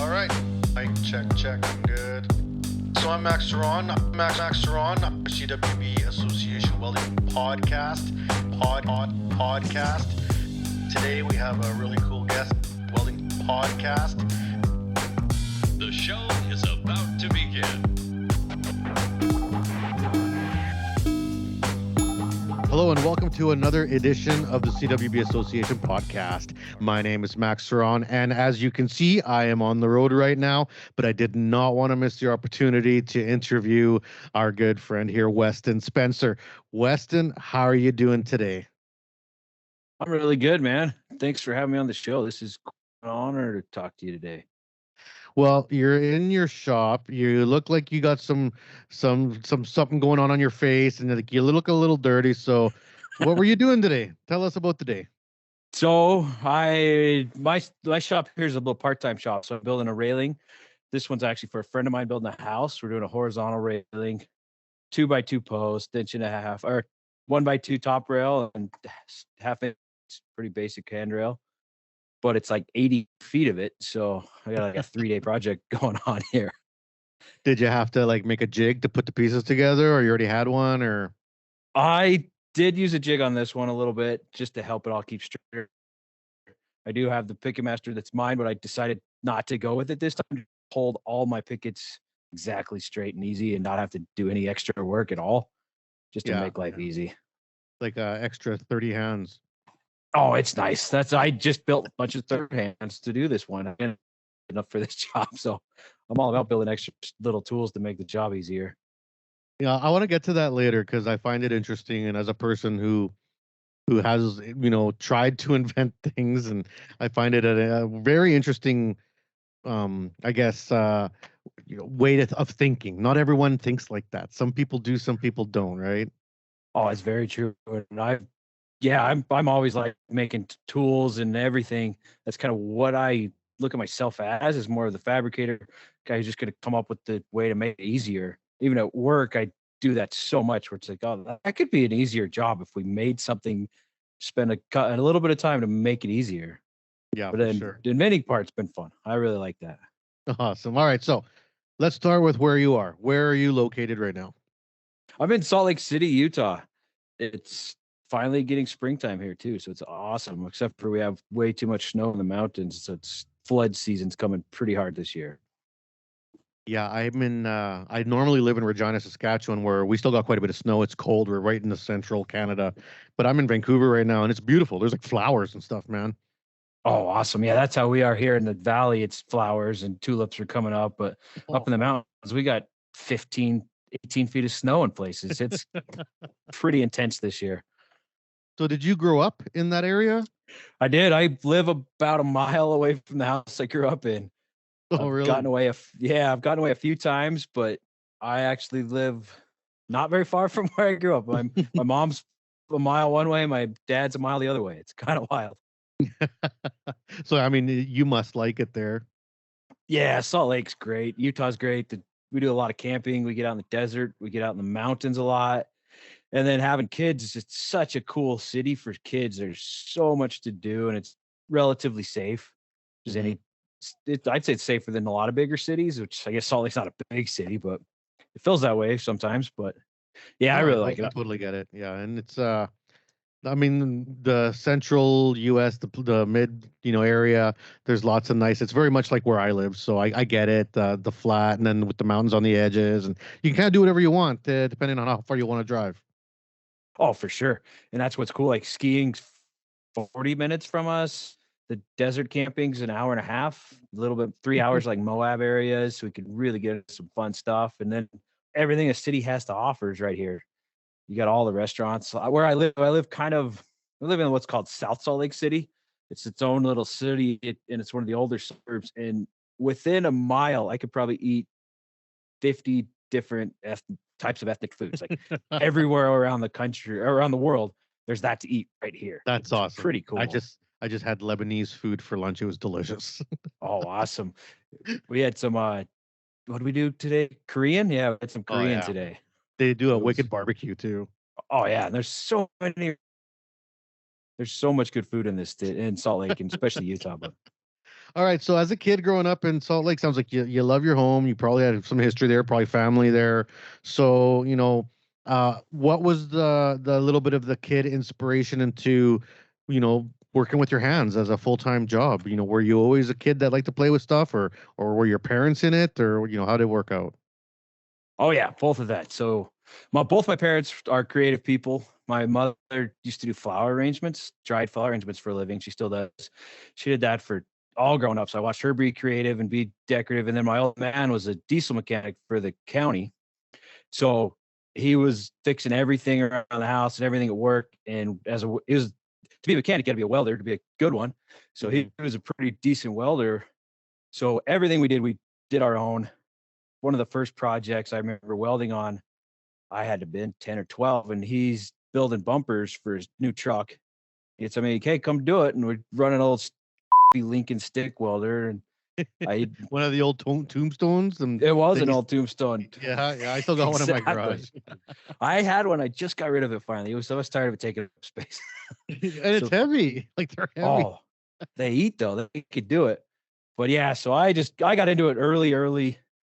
All right. Mic check. I'm good. So I'm Max Ceron. Ceron, CWB Association Welding Podcast. Podcast. Today we have a really cool guest, Welding Podcast. The show is about to begin. Hello and welcome to another edition of the CWB Association podcast. My name is Max Ceron, and as you can see, I am on the road right now, but I did not want to miss the opportunity to interview our good friend here, Weston Spencer. Weston, how are you doing today? I'm really good, man. Thanks for having me on the show. This is an honor to talk to you today. Well, you're in your shop. You look like you got some something going on your face, and like you look a little dirty. So, what were you doing today? Tell us about the day. So my shop here is a little part-time shop. So I'm building a railing. This one's actually for a friend of mine building a house. We're doing a horizontal railing, 2x2 post, 1.5 inch, or 1x2 top rail and half inch, pretty basic handrail. But it's like 80 feet of it. So I got like a 3-day project going on here. Did you have to like make a jig to put the pieces together, or you already had one, or? I did use a jig on this one a little bit just to help it all keep straight. I do have the Picket Master that's mine, but I decided not to go with it this time to hold all my pickets exactly straight and easy and not have to do any extra work at all, just to make life easy. Like extra 30 hands. Oh, it's nice. I just built a bunch of third hands to do this one. I didn't have enough for this job. So I'm all about building extra little tools to make the job easier. Yeah, I want to get to that later because I find it interesting. And as a person who has, tried to invent things, and I find it a very interesting, I guess, way of thinking. Not everyone thinks like that. Some people do, some people don't, right? Oh, it's very true. And I'm always like making tools and everything. That's kind of what I look at myself as, is more of the fabricator guy who's just going to come up with the way to make it easier. Even at work, I do that so much where it's like, oh, that could be an easier job if we made something, spend a little bit of time to make it easier. Yeah, but for then sure. The inventing part's been fun. I really like that. Awesome. All right, so let's start with where you are. Where are you located right now? I'm in Salt Lake City, Utah. It's finally getting springtime here too, so it's awesome, except for we have way too much snow in the mountains, so it's flood season's coming pretty hard this year. Yeah, I normally live in Regina, Saskatchewan, where we still got quite a bit of snow. It's cold. We're right in the central Canada, but I'm in Vancouver right now, and it's beautiful. There's like flowers and stuff, man. Oh, awesome. Yeah, that's how we are here in the valley. It's flowers and tulips are coming up, but up in the mountains, we got 15, 18 feet of snow in places. It's pretty intense this year. So did you grow up in that area? I did. I live about a mile away from the house I grew up in. Oh, really? I've gotten away a few times, but I actually live not very far from where I grew up. My mom's a mile one way, my dad's a mile the other way. It's kind of wild. So, I mean, you must like it there. Yeah, Salt Lake's great. Utah's great. We do a lot of camping. We get out in the desert. We get out in the mountains a lot. And then having kids, it's such a cool city for kids. There's so much to do, and it's relatively safe. I'd say it's safer than a lot of bigger cities, which I guess Salt Lake's not a big city, but it feels that way sometimes. But yeah, I really like it. I totally get it. Yeah, and it's I mean, the central U.S., the mid, area. There's lots of nice. It's very much like where I live, so I get it. The flat, and then with the mountains on the edges, and you can kind of do whatever you want, depending on how far you want to drive. Oh, for sure. And that's what's cool. Like skiing's 40 minutes from us. The desert camping's an hour and a half, a little bit 3 hours, like Moab areas. So we could really get some fun stuff. And then everything a city has to offer is right here. You got all the restaurants. Where I live in what's called South Salt Lake City. It's its own little city, and it's one of the older suburbs. And within a mile, I could probably eat 50 different types of ethnic foods. Like everywhere around the country, around the world, thered that to eat right here. That's awesome. Pretty cool. I just had Lebanese food for lunch. It was delicious. Oh, awesome. We had some what did we do today? Korean? Yeah, we had some Korean today. They do a wicked barbecue too. Oh yeah, there's so much good food in Salt Lake, and especially Utah. But All right. So as a kid growing up in Salt Lake, sounds like you love your home. You probably had some history there, probably family there. So, what was the little bit of the kid inspiration into, working with your hands as a full-time job? Were you always a kid that liked to play with stuff, or were your parents in it, or how did it work out? Oh yeah, both of that. So both my parents are creative people. My mother used to do flower arrangements, dried flower arrangements for a living. She still does. She did that for all growing up. So I watched her be creative and be decorative. And then my old man was a diesel mechanic for the county. So he was fixing everything around the house and everything at work. And it was to be a mechanic, you got to be a welder to be a good one. So he was a pretty decent welder. So everything we did our own. One of the first projects I remember welding on, I had to been 10 or 12, and he's building bumpers for his new truck. It's, hey, come do it. And we're running an old Lincoln stick welder. And I, One of the old tombstones. And it was an old tombstone. Yeah, I still got one in my garage. I had one. I just got rid of it finally. I was tired of it taking up space. And it's heavy. Like they're heavy. Oh, they eat though. They could do it. But yeah, so I got into it early.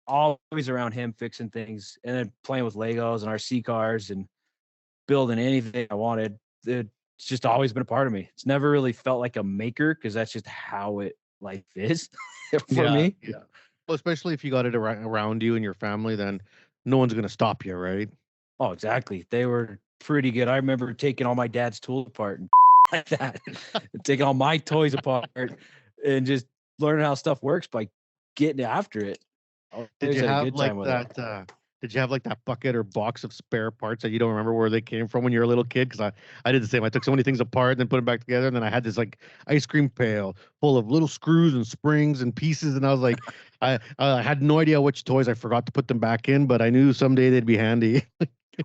Always around him fixing things and then playing with Legos and RC cars and building anything I wanted. It's just always been a part of me. It's never really felt like a maker because that's just how life is for me. Yeah. Well, especially if you got it around you and your family, then no one's going to stop you, right? Oh, exactly. They were pretty good. I remember taking all my dad's tools apart and like that, taking all my toys apart and just learning how stuff works by getting after it. Did you have like that? Did you have like that bucket or box of spare parts that you don't remember where they came from when you were a little kid? Because I did the same. I took so many things apart and then put them back together, and then I had this like ice cream pail full of little screws and springs and pieces, and I was like, I had no idea which toys I forgot to put them back in, but I knew someday they'd be handy.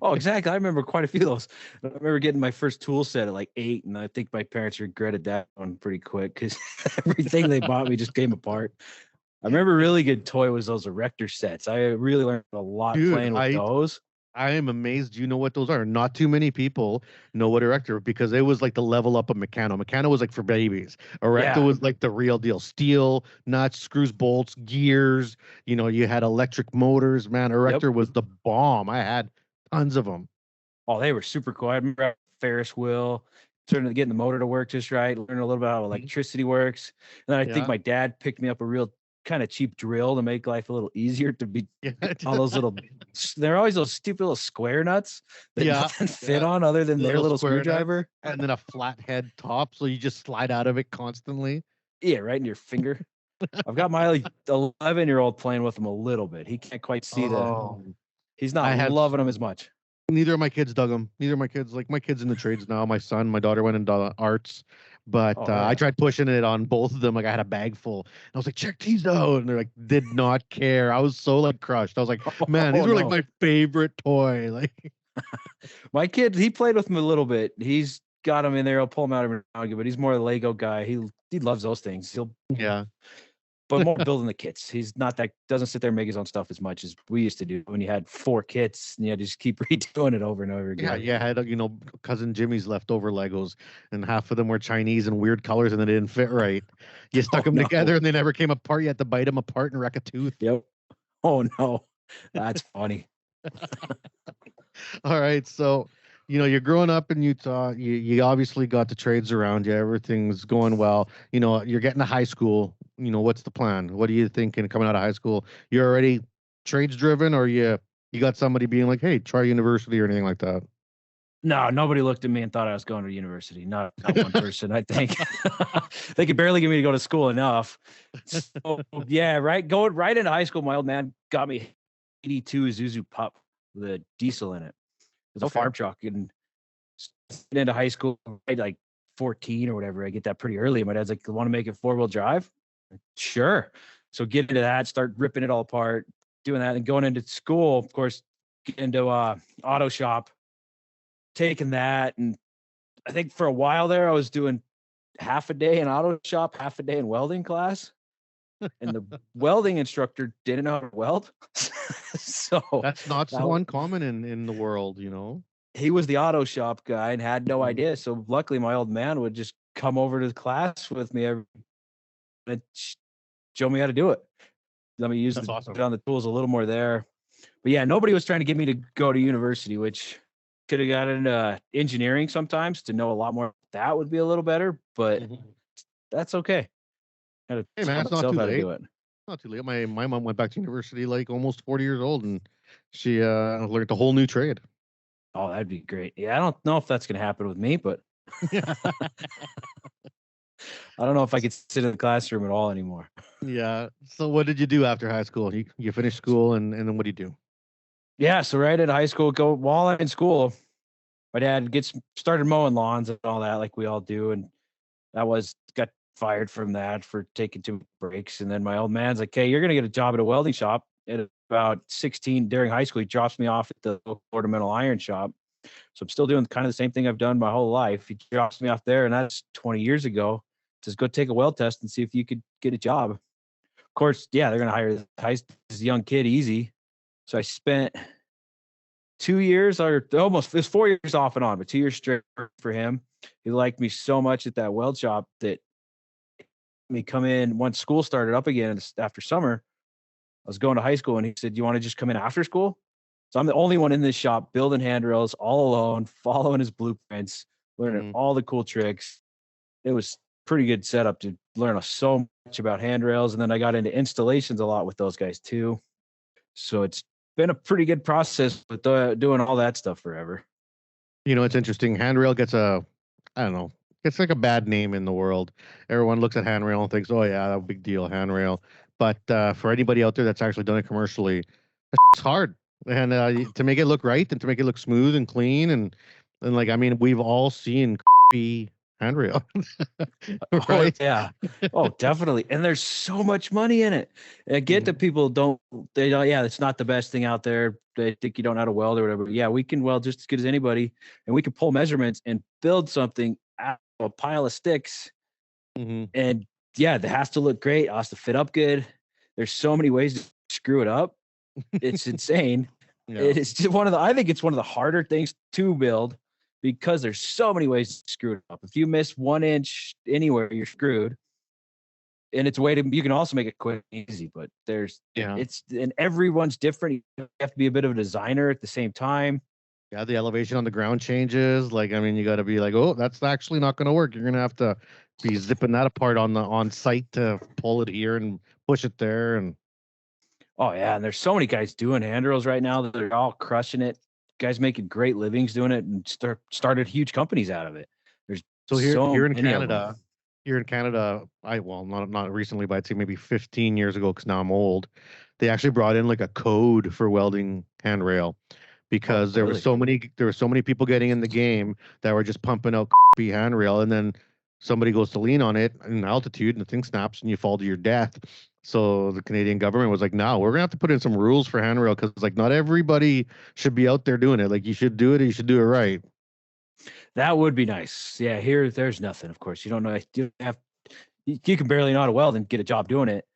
Oh, exactly. I remember quite a few of those. I remember getting my first tool set at like 8, and I think my parents regretted that one pretty quick because everything they bought me just came apart. I remember a really good toy was those erector sets. I really learned a lot playing with those. I am amazed you know what those are. Not too many people know what erector, because it was like the level up of Meccano. Meccano was like for babies. Erector was like the real deal. Steel, nuts, screws, bolts, gears. You had electric motors. Man, erector was the bomb. I had tons of them. Oh, they were super cool. I remember Ferris wheel, getting the motor to work just right, learning a little bit how electricity works. And then I think my dad picked me up a real kind of cheap drill to make life a little easier to be all those little, they're always those stupid little square nuts that nothing fit on other than their little screwdriver. And then a flat head top, so you just slide out of it constantly. Yeah, right in your finger. I've got my 11-year-old playing with them a little bit. He can't quite see he's not loving them as much. Neither of my kids dug them. Neither of my kids, like my kids in the trades now. My my daughter went into arts, but I tried pushing it on both of them. Like I had a bag full. And I was like, check these out. And they're like, did not care. I was so like crushed. I was like, man, these were like my favorite toy. Like my kid, he played with them a little bit. He's got them in there. He'll pull them out every now and again, but he's more a Lego guy. He loves those things. But more building the kits. He's not doesn't sit there and make his own stuff as much as we used to do when you had 4 kits and you had to just keep redoing it over and over again. Yeah, I had cousin Jimmy's leftover Legos, and half of them were Chinese and weird colors, and they didn't fit right. You stuck them together and they never came apart. You had to bite them apart and wreck a tooth. Yep. Oh no, that's funny. All right, so you're growing up in Utah. You obviously got the trades around you. Everything's going well. You're getting to high school. What's the plan? What are you thinking coming out of high school? You're already trades driven, or you got somebody being like, hey, try university or anything like that? No, nobody looked at me and thought I was going to university. Not one person, I think. They could barely get me to go to school enough. So, yeah, right. Going right into high school, my old man got me 82 Isuzu Pup with a diesel in it. It was a farm truck, and into high school, like 14 or whatever. I get that pretty early. My dad's like, "Want to make it 4-wheel drive?" Sure. So get into that, start ripping it all apart, doing that, and going into school, of course, get into auto shop, taking that, and I think for a while there, I was doing half a day in auto shop, half a day in welding class. And the welding instructor didn't know how to weld. So that's not so uncommon in the world, He was the auto shop guy and had no idea. So luckily my old man would just come over to the class with me every show me how to do it. Let me use That's it awesome. on the tools a little more there. But yeah, nobody was trying to get me to go to university, which could have got into engineering sometimes to know a lot more. That would be a little better, but that's okay. I had to Hey man, teach it's not myself too how to late. do it. Not too late. My mom went back to university like almost 40 years old, and she learned a whole new trade. Oh, that'd be great. Yeah, I don't know if that's going to happen with me, but I don't know if I could sit in the classroom at all anymore. Yeah. So what did you do after high school? You finished school, and then what do you do? Yeah, so right at high school, while I'm in school, my dad started mowing lawns and all that, like we all do, and got fired from that for taking too many breaks. And then my old man's like, "Hey, you're gonna get a job at a welding shop." At about 16 during high school, he drops me off at the local ornamental iron shop. So I'm still doing kind of the same thing I've done my whole life. He drops me off there, and that's 20 years ago. Says, "Go take a weld test and see if you could get a job." Of course, yeah, they're gonna hire this young kid easy. So I spent 2 years, or almost, it was 4 years off and on, but 2 years straight for him. He liked me so much at that weld shop that me come in once school started up again after summer. I was going to high school, and he said, "You want to just come in after school?" So I'm the only one in this shop building handrails all alone, following his blueprints, learning all the cool tricks. It was pretty good setup to learn so much about handrails. And then I got into installations a lot with those guys too. So it's been a pretty good process with doing all that stuff forever. It's interesting. Handrail gets I don't know, it's like a bad name in the world. Everyone looks at handrail and thinks, oh yeah, a big deal, handrail. But for anybody out there that's actually done it commercially, it's hard. And to make it look right and to make it look smooth and clean and like, I mean, we've all seen handrail, Oh right? yeah. Oh, definitely. And there's so much money in it. I get that people they don't, yeah, it's not the best thing out there. They think you don't know how to weld or whatever. But yeah, we can weld just as good as anybody, and we can pull measurements and build something out of a pile of sticks. And yeah, it has to look great. It has to fit up good. There's so many ways to screw it up. It's insane. Yeah. It is just I think it's one of the harder things to build, because there's so many ways to screw it up. If you miss 1 inch anywhere, you're screwed. And it's you can also make it quick and easy, but and everyone's different. You have to be a bit of a designer at the same time. Yeah, the elevation on the ground changes. Like, I mean, you got to be like, oh, that's actually not going to work. You're going to have to be zipping that apart on site to pull it here and push it there. And oh yeah, and there's so many guys doing handrails right now that they're all crushing it. Guys making great livings doing it and started huge companies out of it. There's so here in many Canada, not recently, but I'd say maybe 15 years ago, because now I'm old. They actually brought in like a code for welding handrail, because there were so many people getting in the game that were just pumping out handrail, and then somebody goes to lean on it in altitude and the thing snaps and you fall to your death. So the Canadian government was like, no, we're gonna have to put in some rules for handrail, because like not everybody should be out there doing it. Like, you should do it, you should do it right. That would be nice. Yeah, here there's nothing. Of course, you don't know. You can barely know how to weld and get a job doing it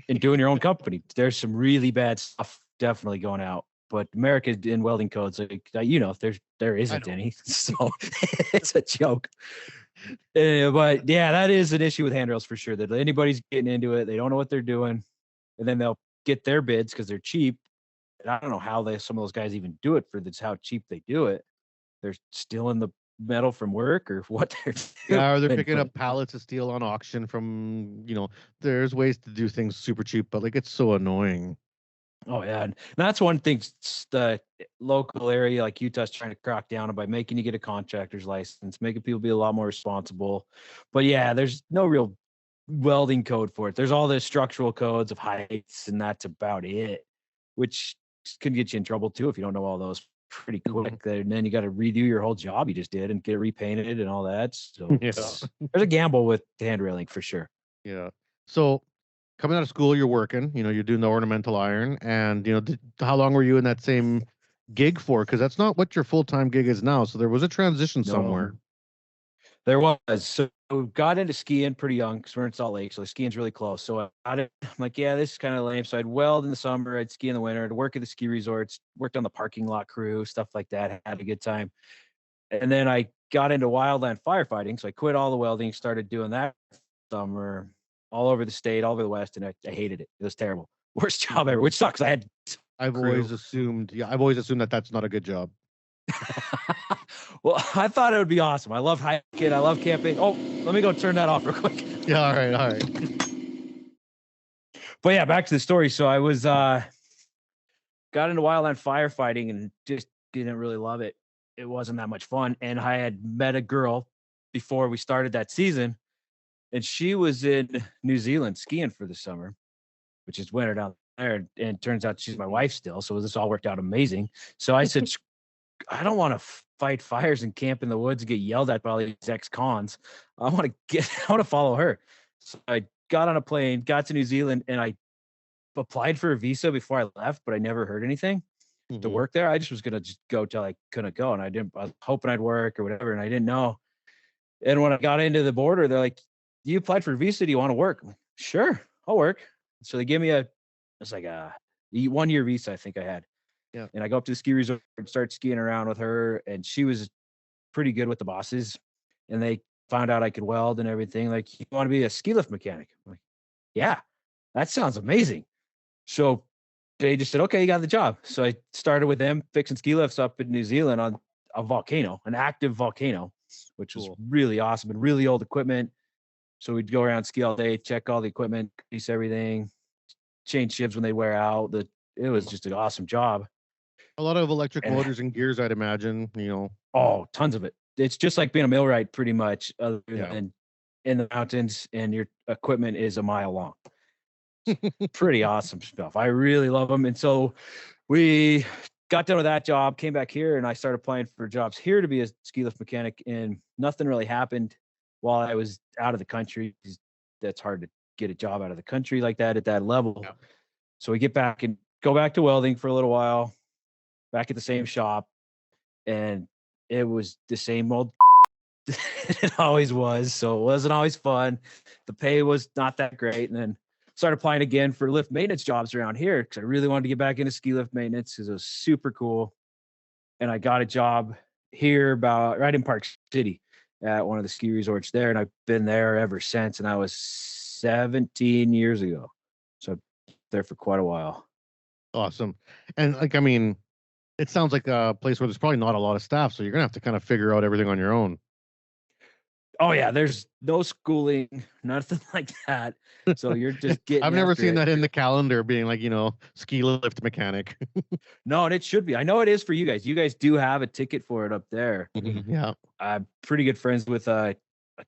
and doing your own company. There's some really bad stuff definitely going out. But America in welding codes, like, there isn't any, so it's a joke. But yeah, that is an issue with handrails for sure. That anybody's getting into it, they don't know what they're doing, and then they'll get their bids because they're cheap. And I don't know how some of those guys even do it for this, how cheap they do it. They're stealing the metal from work or what they're doing. Yeah, or they're picking up pallets of steel on auction from, there's ways to do things super cheap, but like, it's so annoying. Oh yeah, and that's one thing the local area like Utah's trying to crack down on by making you get a contractor's license, making people be a lot more responsible. But yeah, there's no real welding code for it. There's all the structural codes of heights, and that's about it, which can get you in trouble too if you don't know all those pretty quick. And then you got to redo your whole job you just did and get it repainted and all that. So there's a gamble with hand railing for sure. Yeah. So coming out of school, you're working, you're doing the ornamental iron, and how long were you in that same gig for? Because that's not what your full-time gig is now. So there was a transition somewhere. There was. So got into skiing pretty young because we're in Salt Lake, so the skiing's really close. So I'm like, yeah, this is kind of lame. So I'd weld in the summer, I'd ski in the winter, I'd work at the ski resorts, worked on the parking lot crew, stuff like that, had a good time. And then I got into wildland firefighting, so I quit all the welding, started doing that summer. all over the state, all over the West, and I hated it. It was terrible. Worst job ever, which sucks. I had I've crew. always assumed that that's not a good job. Well, I thought it would be awesome. I love hiking. I love camping. Oh, let me go turn that off real quick. Yeah, all right. But yeah, back to the story. So I was got into wildland firefighting and just didn't really love it. It wasn't that much fun. And I had met a girl before we started that season, and she was in New Zealand skiing for the summer, which is winter down there. And it turns out she's my wife still. So this all worked out amazing. So I said, I don't want to fight fires and camp in the woods and get yelled at by all these ex-cons. I want to follow her. So I got on a plane, got to New Zealand, and I applied for a visa before I left, but I never heard anything to work there. I just was going to just go till I couldn't go. And I was hoping I'd work or whatever. And I didn't know. And when I got into the border, they're like, you applied for a visa. Do you want to work? I'm like, sure, I'll work. So they give me it's like a 1-year visa, I think I had. Yeah. And I go up to the ski resort and start skiing around with her. And she was pretty good with the bosses. And they found out I could weld and everything. Like, you want to be a ski lift mechanic? I'm like, yeah, that sounds amazing. So they just said, okay, you got the job. So I started with them fixing ski lifts up in New Zealand on a volcano, an active volcano, which was really awesome and really old equipment. So we'd go around, ski all day, check all the equipment, grease everything, change shivs when they wear out. It was just an awesome job. A lot of electric motors and gears, I'd imagine, Oh, tons of it. It's just like being a millwright pretty much, other than in the mountains, and your equipment is a mile long. Pretty awesome stuff. I really love them. And so we got done with that job, came back here, and I started applying for jobs here to be a ski lift mechanic, and nothing really happened while I was out of the country. That's hard to get a job out of the country like that at that level. Yeah. So we get back and go back to welding for a little while, back at the same shop, and it was the same old it always was. So it wasn't always fun. The pay was not that great. And then started applying again for lift maintenance jobs around here because I really wanted to get back into ski lift maintenance because it was super cool. And I got a job here right in Park City at one of the ski resorts there. And I've been there ever since. And I was 17 years ago. So I've been there for quite a while. Awesome. And it sounds like a place where there's probably not a lot of staff. So you're going to have to kind of figure out everything on your own. Oh yeah, there's no schooling, nothing like that. So you're just getting. I've never seen that in the calendar being like, ski lift mechanic. No, and it should be. I know it is for you guys. You guys do have a ticket for it up there. Yeah. I'm pretty good friends with a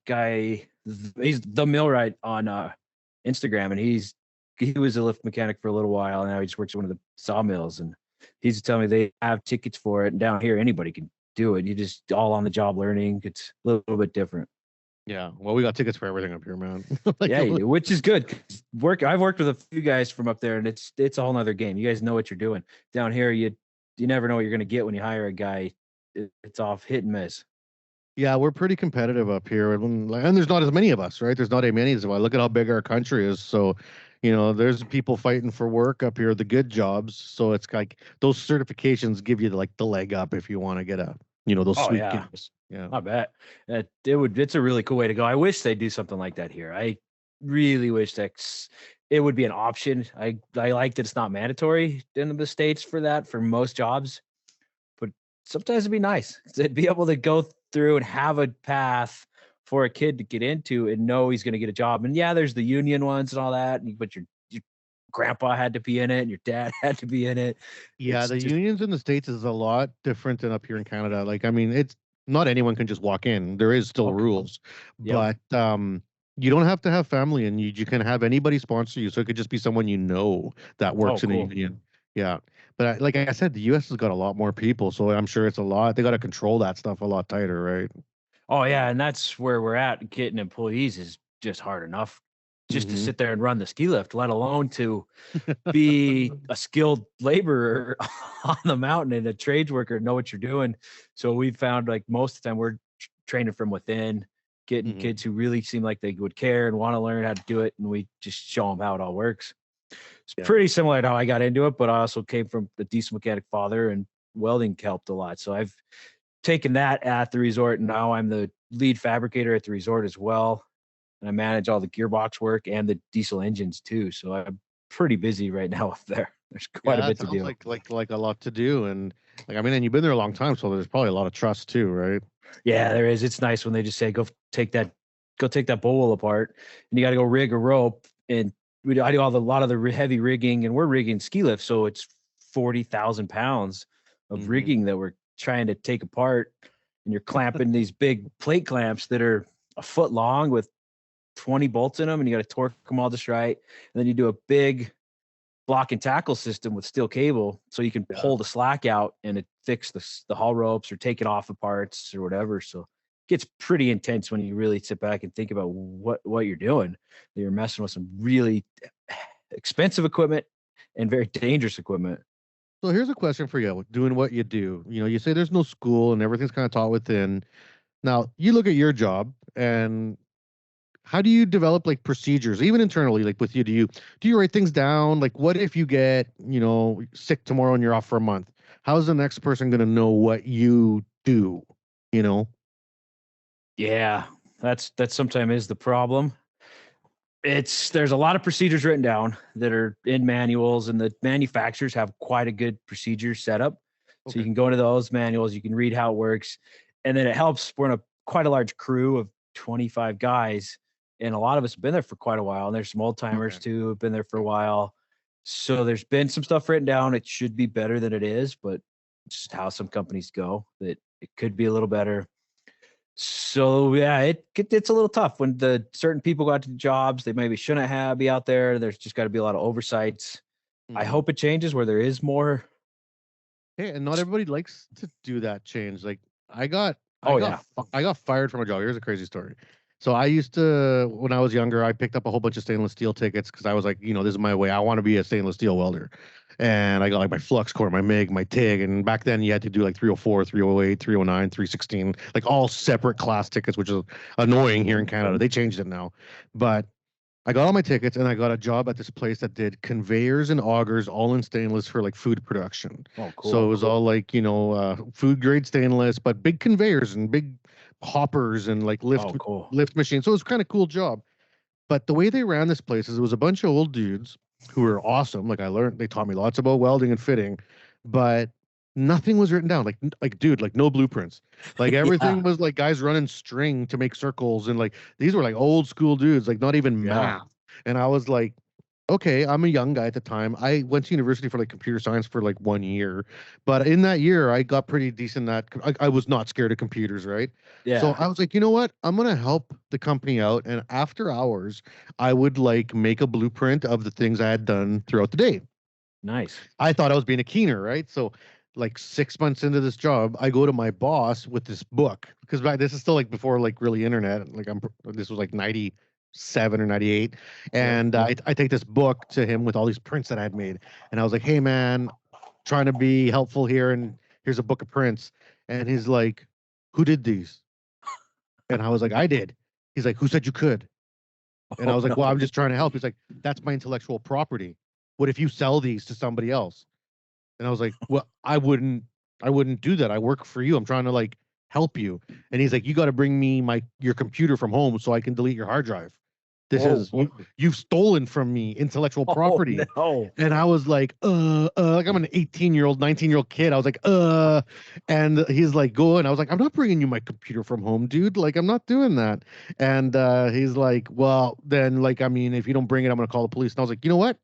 guy. He's the millwright on Instagram, and he was a lift mechanic for a little while, and now he just works at one of the sawmills. And he's telling me they have tickets for it. And down here, anybody can do it. You just all on the job learning. It's a little bit different. Yeah, well, we got tickets for everything up here, man. Yeah, you do, which is good. I've worked with a few guys from up there, and it's a whole nother game. You guys know what you're doing. Down here, you never know what you're going to get when you hire a guy. It's off hit and miss. Yeah, we're pretty competitive up here, and there's not as many of us, right? There's not as many as well. Look at how big our country is. So, there's people fighting for work up here, the good jobs. So it's like those certifications give you the leg up if you want to get those sweet jobs. Yeah, I bet it's a really cool way to go. I wish they do something like that here. I really wish that it would be an option. I like that it's not mandatory in the States for most jobs, but sometimes it'd be nice to be able to go through and have a path for a kid to get into and know he's going to get a job. And yeah, there's the union ones and all that, but your grandpa had to be in it and your dad had to be in it. Yeah, unions in the States is a lot different than up here in Canada. It's not anyone can just walk in. There is still rules, but you don't have to have family, and you can have anybody sponsor you. So it could just be someone that works in a union. Yeah, but like I said, the U.S. has got a lot more people, so I'm sure it's a lot. They got to control that stuff a lot tighter, right? Oh yeah, and that's where we're at. Getting employees is just hard enough. Just to sit there and run the ski lift, let alone to be a skilled laborer on the mountain and a trades worker, know what you're doing. So we found most of the time we're training from within, getting kids who really seem like they would care and want to learn how to do it. And we just show them how it all works. It's pretty similar to how I got into it, but I also came from a diesel mechanic father, and welding helped a lot. So I've taken that at the resort, and now I'm the lead fabricator at the resort as well. and I manage all the gearbox work and the diesel engines too. So I'm pretty busy right now up there. There's quite Yeah, a that bit to sounds do. like a lot to do, and like I mean, and you've been there a long time, so there's probably a lot of trust too, right? Yeah, there is. It's nice when they just say, take that bowl apart, and you got to go rig a rope. And I do a lot of the heavy rigging, and we're rigging ski lifts, so it's 40,000 pounds of Mhm. rigging that we're trying to take apart. And you're clamping these big plate clamps that are a foot long with 20 bolts in them, and you got to torque them all just right. And then you do a big block and tackle system with steel cable, so you can pull the slack out and it fix the haul ropes or take it off of parts or whatever. So it gets pretty intense when you really sit back and think about what you're doing. You're messing with some really expensive equipment and very dangerous equipment. So here's a question for you: doing what you do, you know, you say there's no school and everything's kind of taught within. Now you look at your job, and how do you develop like procedures, even internally, like with you? Do you write things down? Like, what if you get, you know, sick tomorrow and you're off for a month? How's the next person going to know what you do? You know? Yeah, that's sometimes is the problem. There's a lot of procedures written down that are in manuals, and the manufacturers have quite a good procedure set up. So you Okay. can go into those manuals, you can read how it works, and then it helps. We're in quite a large crew of 25 guys, and a lot of us have been there for quite a while. And there's some old timers Okay. too, who've been there for a while. So there's been some stuff written down. It should be better than it is, but it's just how some companies go. That it could be a little better. So yeah, it's a little tough when the certain people got to jobs they maybe shouldn't have be out there. There's just got to be a lot of oversights. I Mhm. hope it changes where there is more. Hey, and not everybody likes to do that change. Like I got, Oh yeah, I got fired from a job. Here's a crazy story. So I used to, when I was younger, I picked up a whole bunch of stainless steel tickets because I was like, you know, this is my way. I want to be a stainless steel welder. And I got like my flux core, my MIG, my TIG. And back then you had to do like 304, 308, 309, 316, like all separate class tickets, which is annoying here in Canada. They changed it now. But I got all my tickets and I got a job at this place that did conveyors and augers all in stainless for like food production. oh So cool. it was all like, you know, food grade stainless, but big conveyors and big hoppers and like Oh cool. lift machines. So it was kind of cool job. But the way they ran this place is it was a bunch of old dudes who were awesome. Like they taught me lots about welding and fitting, but nothing was written down. Like dude, like no blueprints. Like Yeah, everything was like guys running string to make circles, and like these were like old school dudes, like not even yeah. math. And I was like, okay, I'm a young guy at the time. I went to university for like computer science for like 1 year, but in that year, I got pretty decent at. I was not scared of computers, right? So Yeah. I was like, you know what? I'm gonna help the company out, and after hours, I would like make a blueprint of the things I had done throughout the day. Nice. I thought I was being a keener, right? So, like 6 months into this job, I go to my boss with this book because this is still like before like really internet. Like this was like 97 or 98, Yep. and I take this book to him with all these prints that I had made, and I was like, "Hey man, trying to be helpful here, and here's a book of prints." And he's like, "Who did these?" And I was like, "I did." He's like, "Who said you could?" And I Oh was like, "Well, no. I'm just trying to help." He's like, "That's my intellectual property. What if you sell these to somebody else?" And I was like, "Well, I wouldn't do that. I work for you. I'm trying to like help you." And he's like, "You got to bring me your computer from home so I can delete your hard drive. This Whoa. is you've stolen from me intellectual Oh property." no. And I was like, like I'm an 18-year-old, 19-year-old kid. I was like, and he's like, go. And I was like, I'm not bringing you my computer from home, dude. Like, I'm not doing that. And he's like, well, then, like, I mean, if you don't bring it, I'm gonna call the police. And I was like, you know what?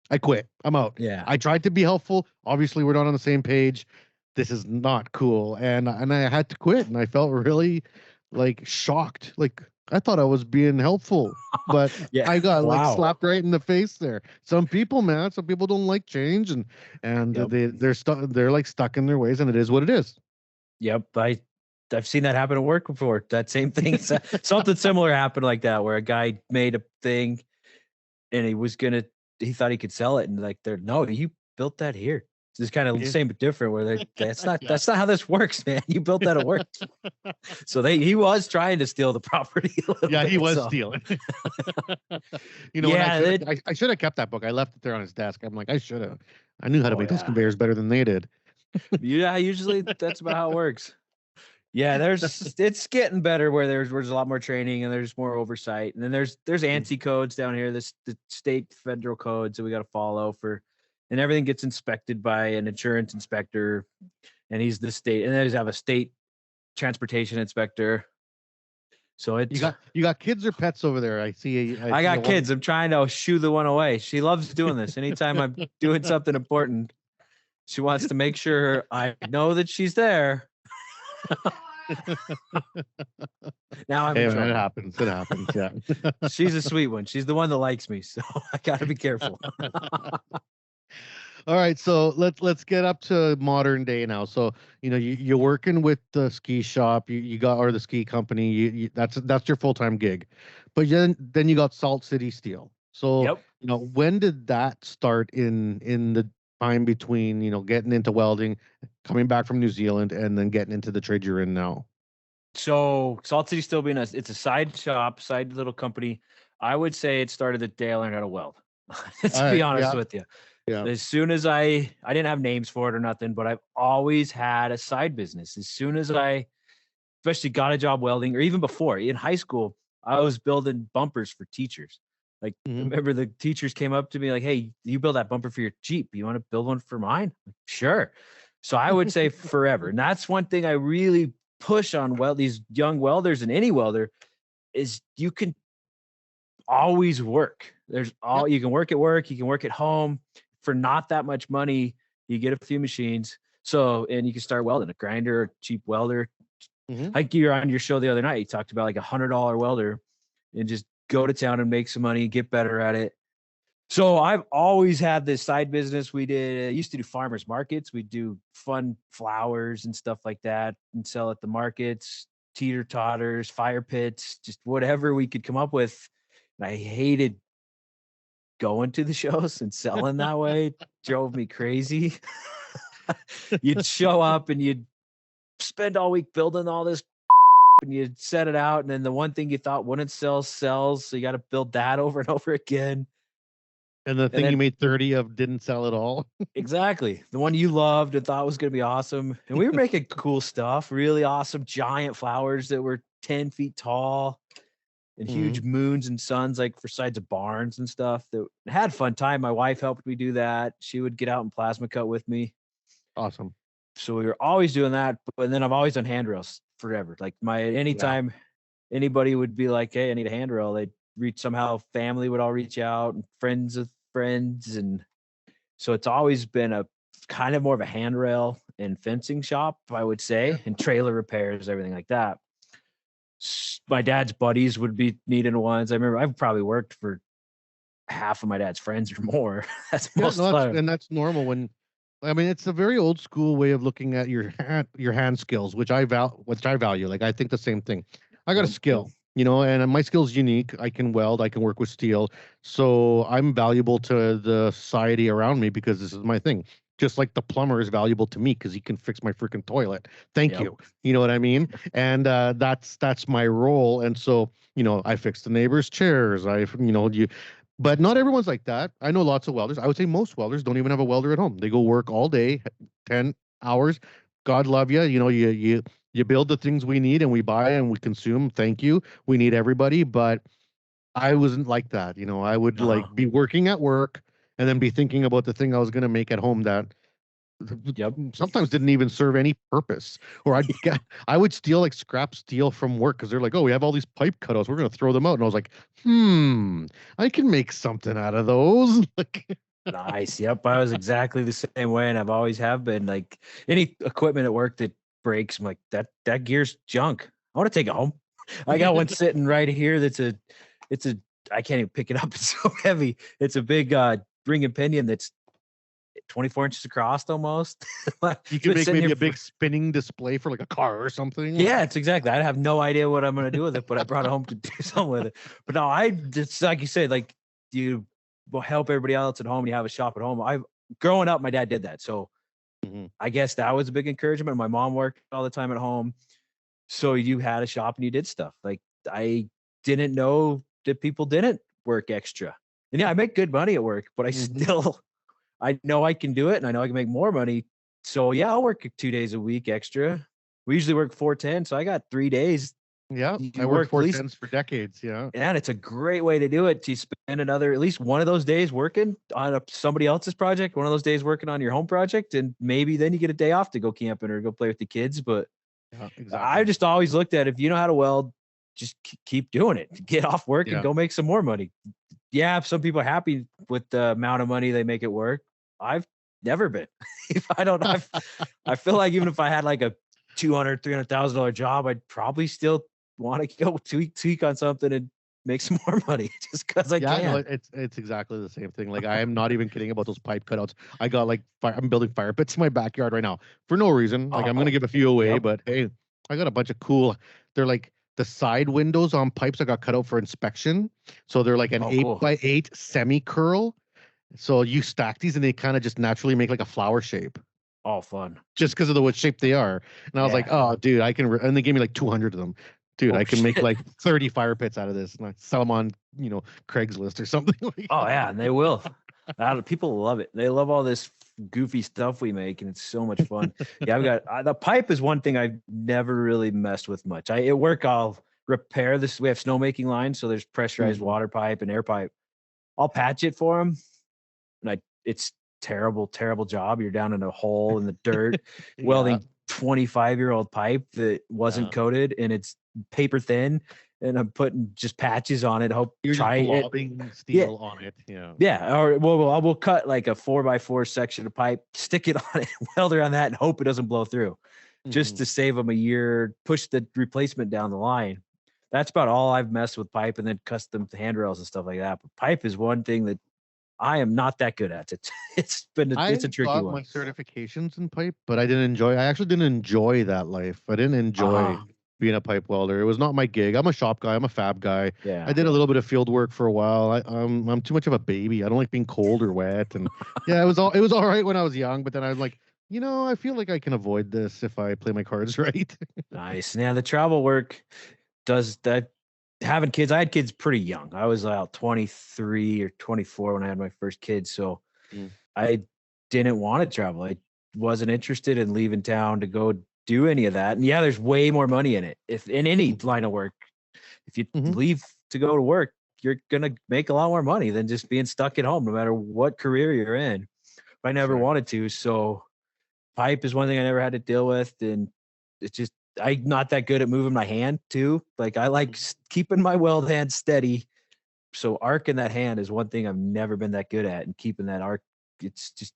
I quit. I'm out. Yeah. I tried to be helpful. Obviously, we're not on the same page. This is not cool. And I had to quit. And I felt really like shocked. Like I thought I was being helpful, but Yeah. I got like Wow. slapped right in the face there. Some people, man, some people don't like change, and Yep. they're stuck. They're like stuck in their ways, and it is what it is. Yep. I've seen that happen at work before. That same thing. Something similar happened like that, where a guy made a thing and he thought he could sell it, and like no, you built that here. It's kind of the Yeah. same but different, where that's not Yeah. that's not how this works, man. You built that at work. So he was trying to steal the property a little Yeah, he bit, was so. stealing. You know, Yeah, and I should have kept that book. I left it there on his desk. I'm like, I should have. I knew how to Oh, make those yeah. conveyors better than they did. Yeah, usually that's about how it works. Yeah, it's getting better where there's a lot more training and there's more oversight. And then there's ANSI codes down here, the state federal codes that we got to follow and everything gets inspected by an insurance inspector, and he's the state, and then they have a state transportation inspector. So it's You got kids or pets over there? I see. I got kids. I'm trying to shoo the one away. She loves doing this. Anytime I'm doing something important, she wants to make sure I know that she's there. Now I'm in trouble. It happens. It happens. Yeah. She's a sweet one. She's the one that likes me, so I got to be careful. All right, so let's get up to modern day now. So you're working with the ski shop, you got, or the ski company. That's your full-time gig, but then you got Salt City Steel. So Yep. When did that start in the time between getting into welding, coming back from New Zealand, and then getting into the trade you're in now? So Salt City Steel it's a side shop, side little company. I would say it started the day I learned how to weld. To be honest with you. Yeah. As soon as I didn't have names for it or nothing, but I've always had a side business. As soon as I especially got a job welding, or even before in high school, I was building bumpers for teachers. Like, remember the teachers came up to me like, "Hey, you build that bumper for your Jeep. You want to build one for mine?" Like, sure. So I would say forever. And that's one thing I really push on these young welders and any welder is you can always work. You can work at work, you can work at home for not that much money. You get a few machines. And you can start welding a grinder, a cheap welder. Like you were on your show the other night, you talked about like $100 welder and just go to town and make some money, get better at it. So I've always had this side business. We used to do farmers markets. We do fun flowers and stuff like that and sell at the markets, teeter totters, fire pits, just whatever we could come up with. And I hated going to the shows and selling that way. Drove me crazy. You'd show up and you'd spend all week building all this and you'd set it out. And then the one thing you thought wouldn't sell sells. So you got to build that over and over again. And the thing you made 30 of didn't sell at all. Exactly. The one you loved and thought was going to be awesome. And we were making cool stuff, really awesome, giant flowers that were 10 feet tall and huge moons and suns, like for sides of barns and stuff. That had fun time. My wife helped me do that. She would get out and plasma cut with me. Awesome. So we were always doing that. But then I've always done handrails forever. Like anytime anybody would be like, "Hey, I need a handrail," they'd somehow family would all reach out and friends of friends. And so it's always been a kind of more of a handrail and fencing shop, I would say, and trailer repairs, everything like that. My dad's buddies would be needing ones. I remember I've probably worked for half of my dad's friends or more. That's most of the time. And that's normal it's a very old school way of looking at your hand skills, which I value. Like, I think the same thing. I got a skill, and my skill's unique. I can weld, I can work with steel. So I'm valuable to the society around me because this is my thing. Just like the plumber is valuable to me because he can fix my freaking toilet. Thank you. You know what I mean? And that's my role. And so, I fix the neighbor's chairs. But not everyone's like that. I know lots of welders. I would say most welders don't even have a welder at home. They go work all day, 10 hours. God love you. You build the things we need and we buy and we consume. Thank you. We need everybody. But I wasn't like that. I would be working at work and then be thinking about the thing I was going to make at home that sometimes didn't even serve any purpose. Or I would steal like scrap steel from work because they're like, "Oh, we have all these pipe cutouts. We're going to throw them out." And I was like, I can make something out of those. Nice. Yep. I was exactly the same way. And I've always have been. Like, any equipment at work that breaks, I'm like, that gear's junk. I want to take it home. I got one sitting right here. I can't even pick it up. It's so heavy. It's a big ring and pinion that's 24 inches across almost. You could make maybe a big spinning display for like a car or something. Yeah, it's exactly. I have no idea what I'm going to do with it, but I brought it home to do something with it. But no, it's like you said, like, you will help everybody else at home and you have a shop at home. Growing up, my dad did that. So I guess that was a big encouragement. My mom worked all the time at home. So you had a shop and you did stuff. Like, I didn't know that people didn't work extra. And yeah, I make good money at work, but I know I can do it and I know I can make more money. So yeah, I'll work 2 days a week extra. we usually work 410. So I got 3 days. Yeah, You I worked work at least, 410s for decades. Yeah. and it's a great way to do it. To spend at least one of those days working on somebody else's project, one of those days working on your home project, and maybe then you get a day off to go camping or go play with the kids. But Yeah, I exactly. just always looked at, if you know how to weld, just keep doing it. Get off work and Yeah. go make some more money. Yeah, some people are happy with the amount of money they make it work. I've never been. If I don't, I feel like even if I had like a $200,000-$300,000 job, I'd probably still want to go tweak on something and make some more money just because I Yeah, can. no, it's exactly the same thing. Like, I am not even kidding about those pipe cutouts. I got like I'm building fire pits in my backyard right now for no reason. Like, I'm gonna give a few away, Yep. but hey, I got a bunch of cool. They're like the side windows on pipes I got cut out for inspection. So they're like an Oh, 8x8 semi curl. So you stack these and they kind of just naturally make like a flower shape All fun. just because of the what shape they are. And I was like, Yeah. oh, dude, I can. And they gave me like 200 of them. Dude, Oh, I can make shit. like 30 fire pits out of this and I sell them on, Craigslist or something like Oh that. yeah, and they will. People love it. They love all this goofy stuff we make, and it's so much fun. Yeah, I've got the pipe is one thing I've never really messed with much. At work, I'll repair this. We have snowmaking lines, so there's pressurized Mhm. water pipe and air pipe. I'll patch it for them, and it's terrible job. You're down in a hole in the dirt, Yeah. welding 25-year-old pipe that wasn't Yeah. coated, and it's paper thin. And I'm putting just patches on it. You're just Try it. blobbing steel on it. Yeah. Yeah, or we'll cut like a 4x4 section of pipe, stick it on it, weld around that, and hope it doesn't blow through, just Mhm. to save them a year. Push the replacement down the line. That's about all I've messed with pipe, and then custom handrails and stuff like that. But pipe is one thing that I am not that good at. It's I a tricky got one. my certifications in pipe, but I actually didn't enjoy that life. I didn't enjoy being a pipe welder. It was not my gig. I'm a shop guy. I'm a fab guy. Yeah, I did a little bit of field work for a while. I'm too much of a baby. I don't like being cold or wet. And yeah, it was all right when I was young, but then I was like, I feel like I can avoid this if I play my cards right. nice. Yeah, the travel work does that. Having kids, I had kids pretty young. I was about 23 or 24 when I had my first kid. So Mm. I didn't want to travel. I wasn't interested in leaving town to go do any of that. And yeah, there's way more money in it. If in any line of work, if you Mhm. leave to go to work, you're gonna make a lot more money than just being stuck at home, no matter what career you're in. But I never Sure. wanted to. So pipe is one thing I never had to deal with. And it's just I'm not that good at moving my hand too. Like I like keeping my weld hand steady. So arcing that hand is one thing I've never been that good at, and keeping that arc, it's just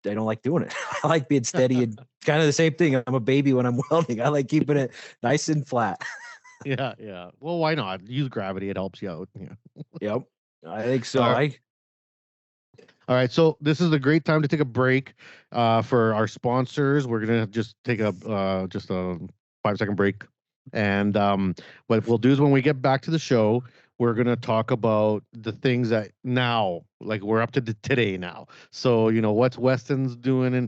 I don't like doing it. I like being steady and kind of the same thing. I'm a baby when I'm welding. I like keeping it nice and flat. Yeah, yeah. Well, why not? Use gravity. It helps you out. Yeah. Yep. I think so. All right. All right, so this is a great time to take a break for our sponsors. We're gonna just take a 5-second break, and what we'll do is when we get back to the show, we're gonna talk about the things that now, like we're up to today now. So what's Weston doing in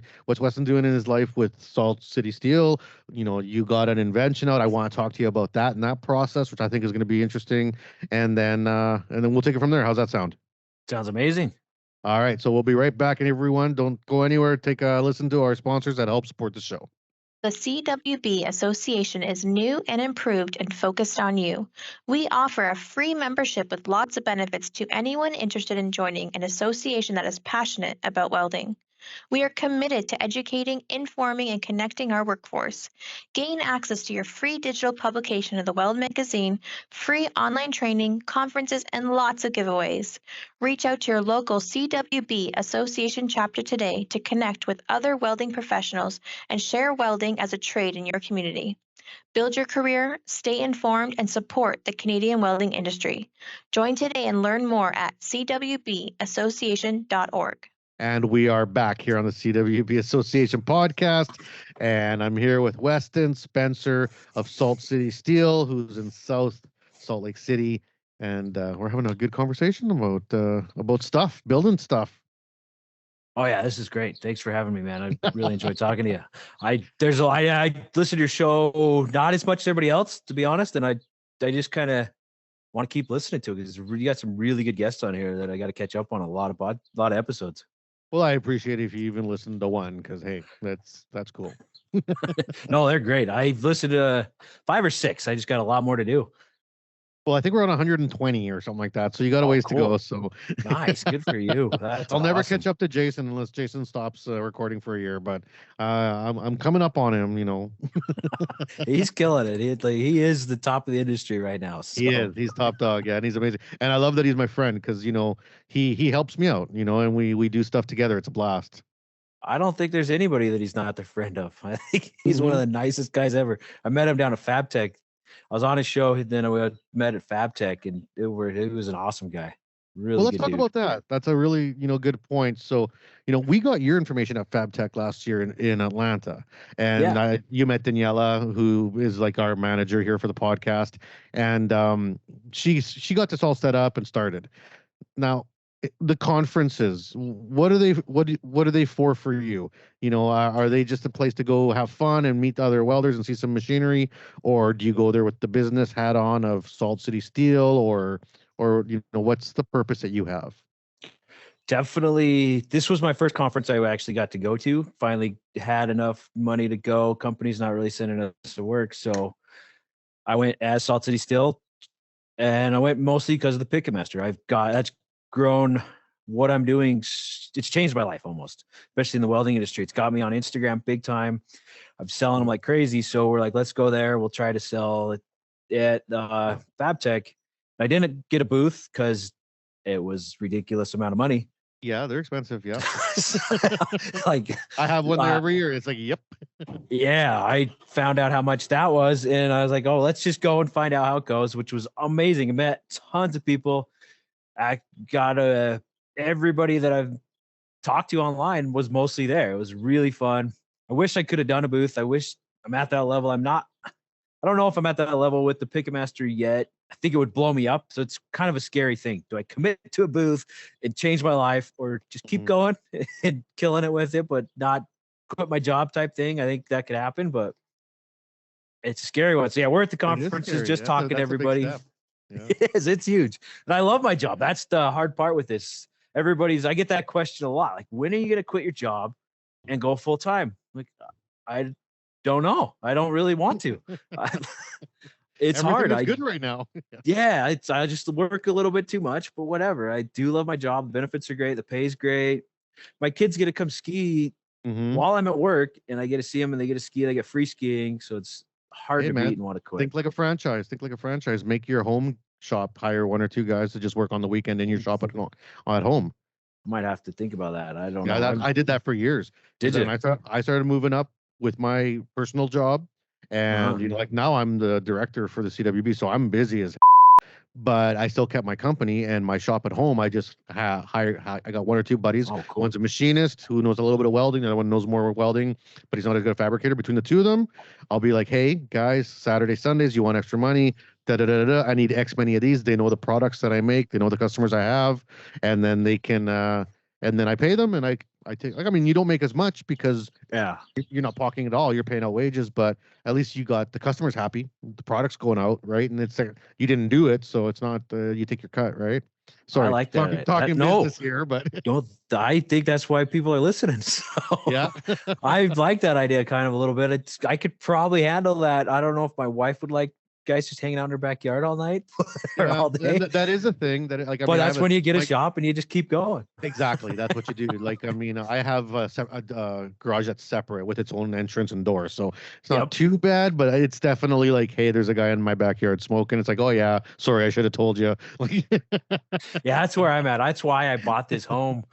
his life with Salt City Steel. You got an invention out. I want to talk to you about that and that process, which I think is going to be interesting, and then we'll take it from there. How's that sound? Sounds amazing. All right, so we'll be right back, and everyone, don't go anywhere. Take a listen to our sponsors that help support the show. The CWB Association is new and improved and focused on you. We offer a free membership with lots of benefits to anyone interested in joining an association that is passionate about welding. We are committed to educating, informing, and connecting our workforce. Gain access to your free digital publication of the Weld magazine, free online training, conferences, and lots of giveaways. Reach out to your local CWB Association chapter today to connect with other welding professionals and share welding as a trade in your community. Build your career, stay informed, and support the Canadian welding industry. Join today and learn more at cwbassociation.org. And we are back here on the CWB Association podcast. And I'm here with Weston Spencer of Salt City Steel, who's in South Salt Lake City. And we're having a good conversation about stuff, building stuff. Oh yeah, this is great. Thanks for having me, man. I really enjoyed talking to you. I listen to your show not as much as everybody else, to be honest, and I just kind of want to keep listening to it because you got some really good guests on here that I got to catch up on a lot of episodes. Well, I appreciate if you even listen to one because hey, that's cool. No, they're great. I've listened to 5 or 6. I just got a lot more to do. Well, I think we're on 120 or something like that, so you got a Oh, ways to cool. go. So Nice. Good for you. That's I'll never awesome. catch up to Jason unless Jason stops recording for a year. But I'm coming up on him. You know, He's killing it. He is the top of the industry right now. he So is. He's top dog. Yeah, and he's amazing. And I love that he's my friend because you know he helps me out. You know, and we do stuff together. It's a blast. I don't think there's anybody that he's not the friend of. I think he's one of the nicest guys ever. I met him down at Fabtech. I was on his show, then we met at Fabtech, and it was an awesome guy. Really Well, let's good talk dude. about that. That's a really, good point. So, we got your information at Fabtech last year in Atlanta, and Yeah. you met Daniela, who is like our manager here for the podcast, and she got this all set up and started. Now, the conferences, what are they for you? Are they just a place to go have fun and meet other welders and see some machinery, or do you go there with the business hat on of Salt City Steel, or what's the purpose that you have? Definitely. This was my first conference I actually got to go to. Finally had enough money to go. Company's not really sending us to work. So I went as Salt City Steel, and I went mostly because of the Picket Master. That's grown what I'm doing. It's changed my life almost, especially in the welding industry. It's got me on Instagram big time. I'm selling them like crazy. So we're like, let's go there. We'll try to sell it at Fabtech. I didn't get a booth because it was ridiculous amount of money. Yeah, they're expensive. Yeah. Like I have one there every year. It's like, yep. Yeah, I found out how much that was, and I was like, oh, let's just go and find out how it goes, which was amazing. I met tons of people. I got everybody that I've talked to online was mostly there. It was really fun. I wish I could have done a booth. I wish I'm at that level. I'm not. I don't know if I'm at that level with the Picket Master yet. I think it would blow me up. So it's kind of a scary thing. Do I commit to a booth and change my life, or just keep going and killing it with it, but not quit my job type thing? I think that could happen, but it's a scary one. So yeah, we're at the conferences just talking to everybody. Yeah. It is. It's huge. And I love my job. That's the hard part with this. I get that question a lot. Like, when are you going to quit your job and go full time? Like, I don't know. I don't really want to. It's hard. Everything is good right now. Yeah, I just work a little bit too much, but whatever. I do love my job. The benefits are great. The pay's great. My kids get to come ski while I'm at work, and I get to see them, and they get to ski. They get free skiing, so it's hard to beat and want to quit. Think like a franchise. Make your home shop. Hire 1 or 2 guys to just work on the weekend in your shop at home. I might have to think about that. I don't know. Yeah, I did that for years. Did you? And I started moving up with my personal job, and like now I'm the director for the CWB, so I'm busy as. But I still kept my company and my shop at home. I just hired. I got 1 or 2 buddies. Oh, cool. One's a machinist who knows a little bit of welding. The other one knows more welding, but he's not as good a fabricator. Between the 2 of them, I'll be like, "Hey guys, Saturday, Sundays, you want extra money? I need X many of these." They know the products that I make. They know the customers I have, and then they can. And then I pay them, and I take. Like, I mean, you don't make as much because you're not pocketing at all. You're paying out wages, but at least you got the customers happy. The product's going out, right? And it's like you didn't do it, so it's not you take your cut, right? Sorry, I like that. Talking business here, but I think that's why people are listening. So yeah, I like that idea kind of a little bit. I could probably handle that. I don't know if my wife would like guys just hanging out in her backyard all night or all day. That is a thing that but that's when you get a shop and you just keep going. Exactly, that's what you do. Like, I mean, I have a garage that's separate with its own entrance and door, so it's not too bad. But it's definitely like, hey, there's a guy in my backyard smoking. It's like, oh yeah, sorry, I should have told you. Yeah, that's where I'm at. That's why I bought this home.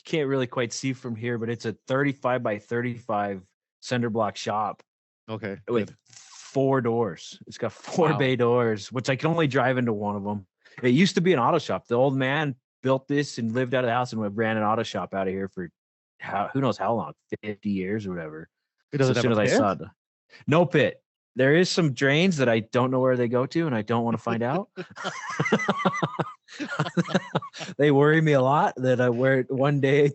Can't really quite see from here, but it's a 35 by 35 cinder block shop. Okay, with 4 doors. It's got 4 bay doors, which I can only drive into one of them. It used to be an auto shop. The old man built this and lived out of the house and ran an auto shop out of here for who knows how long, 50 years or whatever. It doesn't as soon as I saw it. No pit. There is some drains that I don't know where they go to, and I don't want to find out. They worry me a lot that one day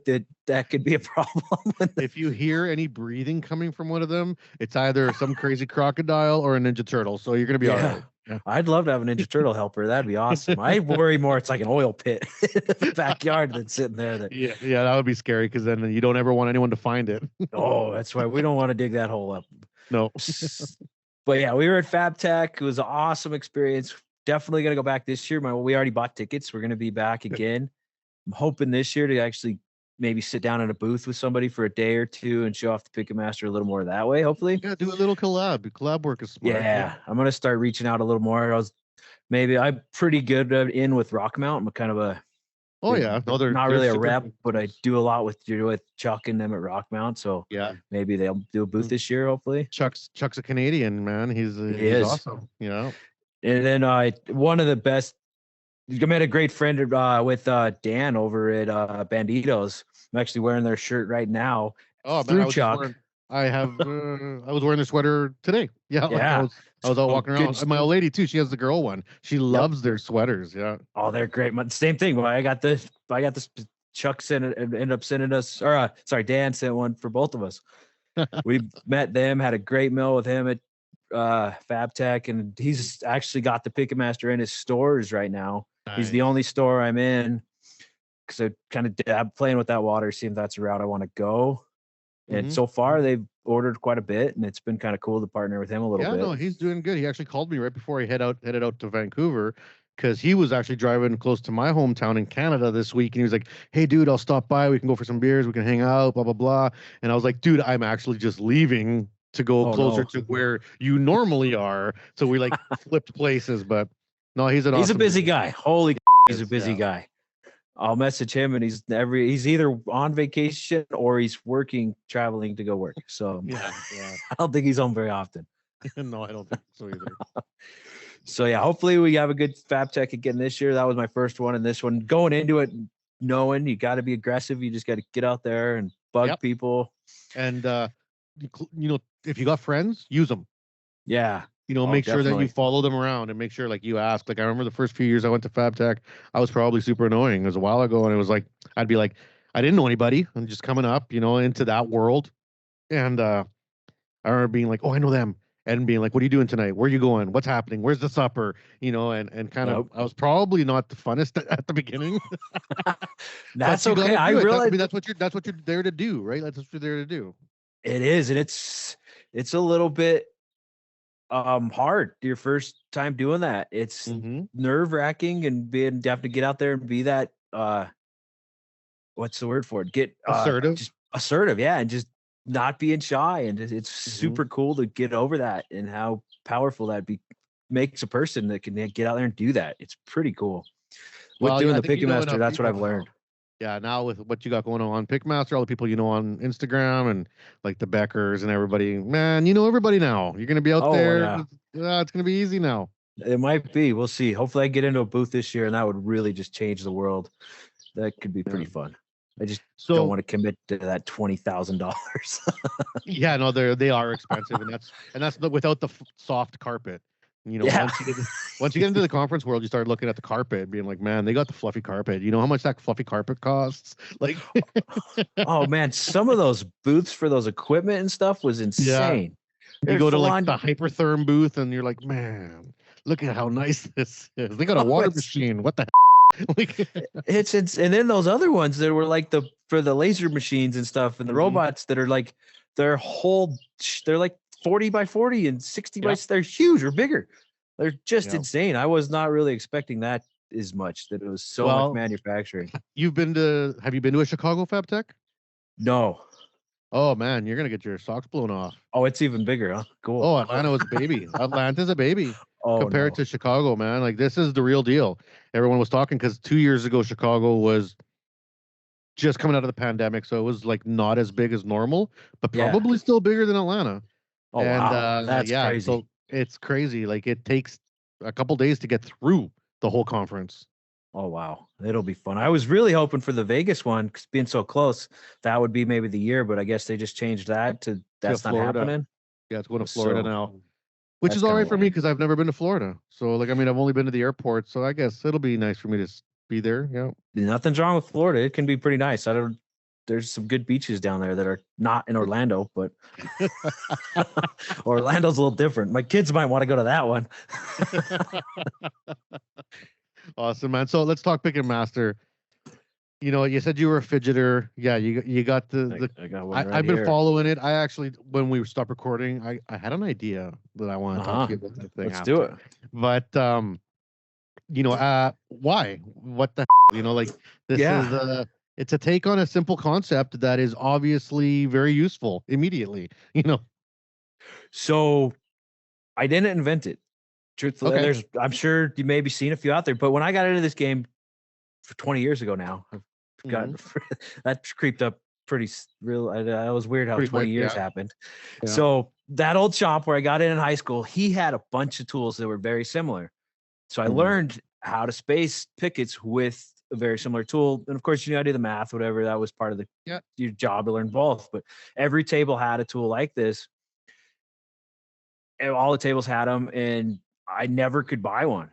that could be a problem. If you hear any breathing coming from one of them, it's either some crazy crocodile or a Ninja Turtle. So you're gonna be all right. I'd love to have a Ninja Turtle helper. That'd be awesome. I worry more it's like an oil pit in the backyard that's sitting there. That Yeah, that would be scary because then you don't ever want anyone to find it. oh, that's why we don't want to dig that hole up. No. But yeah, we were at Fabtech. It was an awesome experience. Definitely gonna go back this year. We already bought tickets. We're gonna be back again. I'm hoping this year to actually maybe sit down in a booth with somebody for a day or two and show off the Picket Master a little more that way, hopefully. Yeah, do a little collab. Collab work is smart. Yeah, I'm gonna start reaching out a little more. I'm pretty good in with rock mount. I'm kind of a Oh yeah. No, they're not really a super- rep, but I do a lot with Chuck and them at rock mount. So Yeah. maybe they'll do a booth this year, hopefully. Chuck's a Canadian, man. He's is. awesome. Yeah. And then one of the best. I met a great friend with Dan over at Banditos. I'm actually wearing their shirt right now. Oh man, Through I was just Chuck. wearing, I have I was wearing their sweater today. Yeah, like Yeah. I was out So walking good around. And my old lady too. She has the girl one. She loves their sweaters. Yeah. Oh, they're great. Same thing. Well, I got this. Chuck sent it and ended up sending us, or sorry, Dan sent one for both of us. We met them, had a great meal with him at Fabtech, and he's actually got the Picket Master in his stores right now. He's the only store I'm in because I kind of dab playing with that water, seeing if that's a route I want to go. And so far, they've ordered quite a bit, and it's been kind of cool to partner with him a little bit. Yeah, no, he's doing good. He actually called me right before he headed out to Vancouver because he was actually driving close to my hometown in Canada this week, and he was like, "Hey, dude, I'll stop by. We can go for some beers. We can hang out. Blah blah blah." And I was like, "Dude, I'm actually just leaving to go closer to where you normally are." So we like flipped places, but no, he's He's awesome a busy dude. guy. Holy, he's a busy guy. I'll message him, and he's either on vacation or he's traveling to go work. So Yeah. I don't think he's home very often. No, I don't think so either. So yeah, hopefully we have a good Fabtech again this year. That was my first one, and this one going into it knowing you got to be aggressive. You just got to get out there and bug people. And if you got friends, use them. Yeah. Make sure that definitely. you follow them around and make sure like you ask. Like I remember the first few years I went to Fabtech, I was probably super annoying. It was a while ago, and it was like I'd be like, I didn't know anybody. I'm just coming up, into that world. And I remember being like, oh, I know them. And being like, what are you doing tonight? Where are you going? What's happening? Where's the supper? And kind of I was probably not the funnest at the beginning. That's But you okay. gotta I do it. realize that's what you're there to do, right? That's what you're there to do. it is, and it's a little bit hard your first time doing that. It's nerve-wracking and having to get out there and be that what's the word for it? Get Assertive. just assertive, yeah, and just not being shy. And it's super cool to get over that and how powerful that makes a person that can get out there and do that. It's pretty cool. With doing the Picket Master, that's what I've learned. Yeah, now with what you got going on Picket Master, all the people on Instagram and like the Beckers and everybody, man, everybody now. You're gonna be out there. Yeah. It's gonna be easy now. It might be. We'll see. Hopefully, I get into a booth this year, and that would really just change the world. That could be pretty fun. I just don't want to commit to that $20,000. Yeah, no, they are expensive, and that's without the soft carpet. Once you get into the conference world, you start looking at the carpet and being like, man, they got the fluffy carpet. You know how much that fluffy carpet costs? Like, oh man, some of those booths for those equipment and stuff was insane. You go to like the Hypertherm booth and you're like, man, look at how nice this is. They got a water machine. What the like, and then those other ones that were like for the laser machines and stuff, and the robots that are like they're like 40 by 40 and 60 by, they're huge or bigger. They're just insane. I was not really expecting that as much, that it was so much manufacturing. have you been to a Chicago Fabtech? No. Oh man, you're gonna get your socks blown off. Oh, it's even bigger, huh? Cool. Oh, Atlanta was a baby. Atlanta's a baby compared to Chicago, man. Like this is the real deal. Everyone was talking because 2 years ago Chicago was just coming out of the pandemic, so it was like not as big as normal, but probably still bigger than Atlanta. Oh, wow. That's crazy. So it's crazy. Like it takes a couple days to get through the whole conference. Oh, wow. It'll be fun. I was really hoping for the Vegas one because being so close, that would be maybe the year, but I guess they just changed that to that's not happening. Yeah, it's going to Florida now, which is all right for me because I've never been to Florida. So like, I've only been to the airport. So I guess it'll be nice for me to be there. Yeah. Nothing's wrong with Florida. It can be pretty nice. I there's some good beaches down there that are not in Orlando, but Orlando's a little different. My kids might want to go to that one. Awesome, man. So let's talk Picket Master. You know, you said you were a fidgeter. Yeah, you got the. I got one right I've been here. following it. I actually, when we stopped recording, I had an idea that I want to talk to you about that thing. Let's do it. But you know, why? What the? You know, like this is it's a take on a simple concept that is obviously very useful immediately. You know. So I didn't invent it. Truthfully, Okay. I'm sure you maybe seen a few out there, but when I got into this game for 20 years ago now, I've got that creeped up pretty real. I was weird how Pretty 20 quick, years yeah. happened. Yeah. So that old shop where I got in high school, he had a bunch of tools that were very similar. So I learned how to space pickets with a very similar tool. And of course, you know, I do the math, whatever. That was part of your job to learn both. But every table had a tool like this. And all the tables had them, and I never could buy one.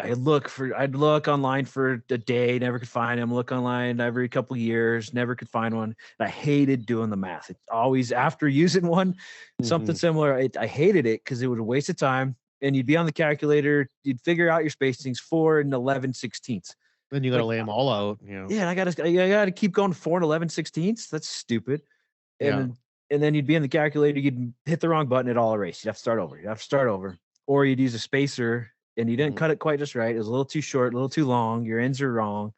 I'd look online for a day, never could find them. Look online every couple of years, never could find one. And I hated doing the math. It always, after using one, something similar, I hated it because it was a waste of time. And you'd be on the calculator, you'd figure out your spacings 4 and 11/16. Then you got to lay them all out. You know. Yeah, and I gotta keep going 4 and 11/16. That's stupid. And then you'd be in the calculator, you'd hit the wrong button, it all erased. You'd have to start over. Or you'd use a spacer and you didn't cut it quite just right. It was a little too short, a little too long. Your ends are wrong.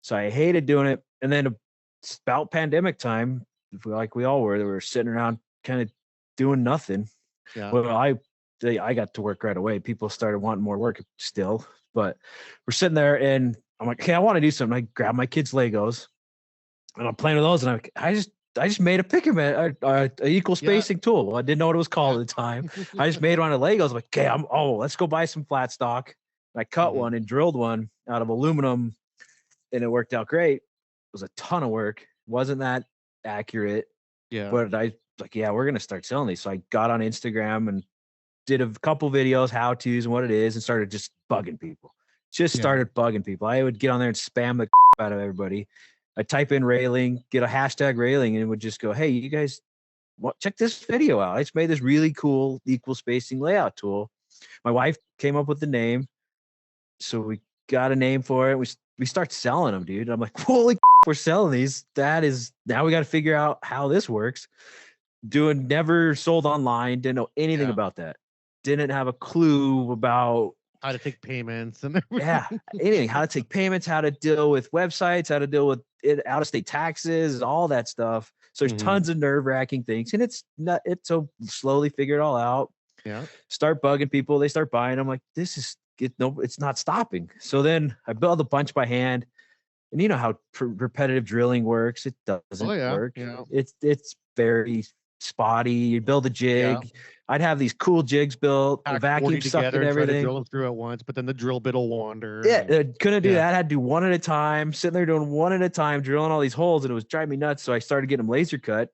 So I hated doing it. And then about pandemic time, like we all were, we were sitting around kind of doing nothing. Yeah. Well, I got to work right away. People started wanting more work still, but we're sitting there and I'm like, okay, I want to do something. I grab my kids' Legos and I'm playing with those. And I just made a Picket a equal spacing tool. I didn't know what it was called at the time. I just made one of Legos. I'm like, okay, let's go buy some flat stock. And I cut one and drilled one out of aluminum, and it worked out great. It was a ton of work. Wasn't that accurate. Yeah. But I was like, yeah, we're gonna start selling these. So I got on Instagram and did a couple videos, how to's and what it is, and started just bugging people. Started bugging people. I would get on there and spam the out of everybody. I type in railing, get a hashtag railing, and it would just go, hey, you guys, check this video out. I just made this really cool equal spacing layout tool. My wife came up with the name. So we got a name for it. We start selling them, dude. I'm like, holy we're selling these. Now we got to figure out how this works. Never sold online. Didn't know anything about that. Didn't have a clue about how to take payments and everything. Anything, how to take payments, how to deal with websites, how to deal with out-of-state taxes, all that stuff. So there's tons of nerve-wracking things, and it's so slowly figure it all out. Yeah. Start bugging people. They start buying. I'm like, it's not stopping. So then I build a bunch by hand, and you know how repetitive drilling works. It doesn't work. Yeah. It's very spotty. You build a jig. Yeah. I'd have these cool jigs built, the vacuum sucked and everything. Drill them through at once, but then the drill bit will wander. Yeah, couldn't do that. I had to do one at a time, sitting there doing one at a time, drilling all these holes, and it was driving me nuts. So I started getting them laser cut.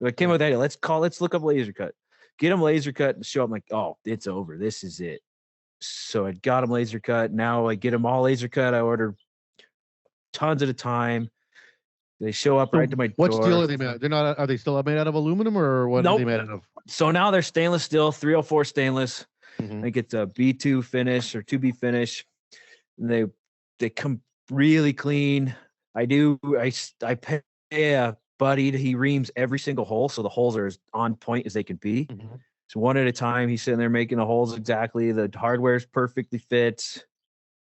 I came up with that idea. Let's look up laser cut. Get them laser cut and show them like, oh, it's over. This is it. So I got them laser cut. Now I get them all laser cut. I order tons at a time. They show up right to my door. What steel are they made? Are they still made out of aluminum or what are they made out of? So now they're stainless steel, 304 stainless. I get a B2 finish or 2B finish. And they come really clean. I pay a buddy. He reams every single hole, so the holes are as on point as they can be. So one at a time, he's sitting there making the holes exactly. The hardware's perfectly fit.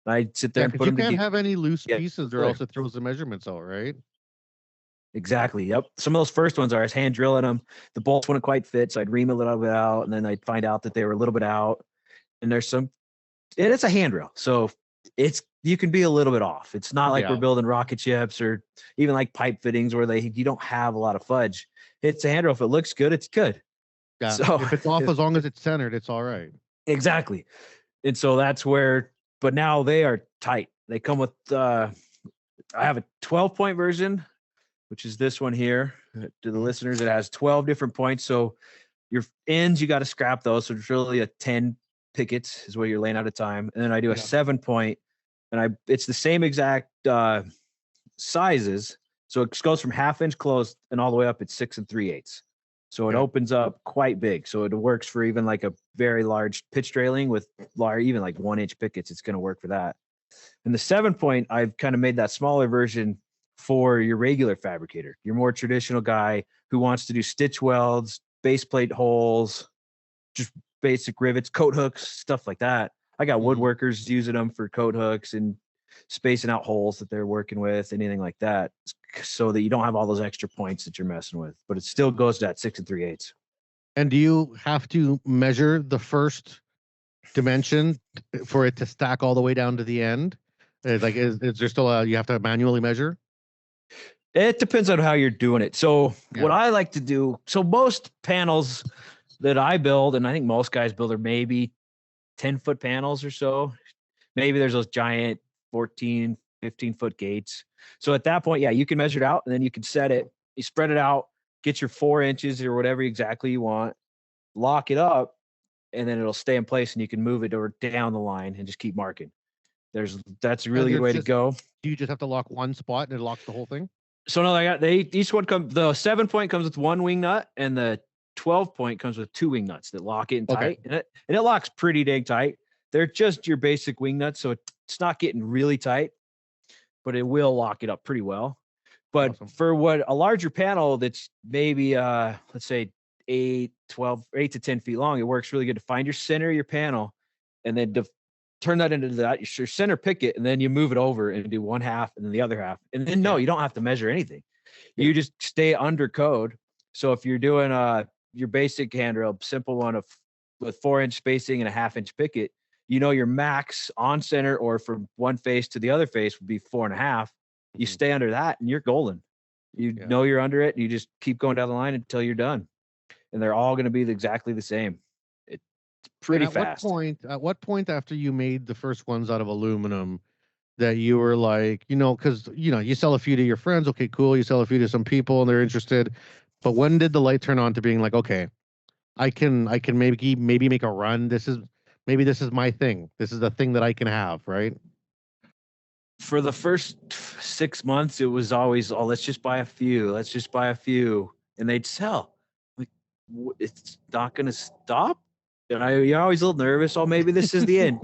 I sit there and put them together. You can't have any loose pieces or else it throws the measurements out, right? Exactly. Yep. Some of those first ones I was hand drilling them. The bolts wouldn't quite fit, so I'd ream a little bit out, and then I'd find out that they were a little bit out. And it's a hand drill, so you can be a little bit off. It's not like we're building rocket ships or even like pipe fittings where you don't have a lot of fudge. It's a hand drill. If it looks good, it's good. Yeah. So if it's off, as long as it's centered, it's all right. Exactly. And so that's where. But now they are tight. They come with. I have a 12-point version, which is this one here. To the listeners, it has 12 different points. So your ends, you got to scrap those. So it's really a 10 pickets is what you're laying out of time. And then I do a 7-point, and it's the same exact sizes. So it goes from 1/2 inch closed and all the way up at 6 3/8. So it opens up quite big. So it works for even like a very large pitch trailing with large, even like 1-inch pickets. It's going to work for that. And the 7-point, I've kind of made that smaller version for your regular fabricator, your more traditional guy who wants to do stitch welds, base plate holes, just basic rivets, coat hooks, stuff like that. I got woodworkers using them for coat hooks and spacing out holes that they're working with, anything like that, so that you don't have all those extra points that you're messing with, but it still goes to that 6 3/8. And do you have to measure the first dimension for it to stack all the way down to the end? Is there still you have to manually measure? It depends on how you're doing it. So what I like to do, so most panels that I build, and I think most guys build, are maybe 10-foot panels or so. Maybe there's those giant 14, 15-foot gates. So at that point, you can measure it out, and then you can set it. You spread it out, get your 4 inches or whatever exactly you want, lock it up, and then it'll stay in place, and you can move it or down the line and just keep marking. That's a really good way to go. Do you just have to lock one spot and it locks the whole thing? So no, each one comes. The 7-point comes with 1 wing nut, and the 12-point comes with 2 wing nuts that lock it in tight, and it locks pretty dang tight. They're just your basic wing nuts, so it's not getting really tight, but it will lock it up pretty well. But for what a larger panel that's maybe let's say 8 to 10 feet long, it works really good to find your center of your panel, and then to turn that into your center picket, and then you move it over and do 1/2 and then the other half. And then you don't have to measure anything. You just stay under code. So if you're doing your basic handrail, simple one with 4-inch spacing and a 1/2 inch picket, your max on center or from one face to the other face would be 4.5. You stay under that and you're golden. Know you're under it, and you just keep going down the line until you're done. And they're all going to be exactly the same. It's pretty fast. At what point after you made the first ones out of aluminum that you were like, because you sell a few to your friends, okay, cool. You sell a few to some people and they're interested. But when did the light turn on to being like, okay, I can maybe make a run. This is my thing. This is the thing that I can have, right? For the first 6 months, it was always, let's just buy a few. Let's just buy a few. And they'd sell. Like, it's not going to stop. And you're always a little nervous. Oh, maybe this is the end.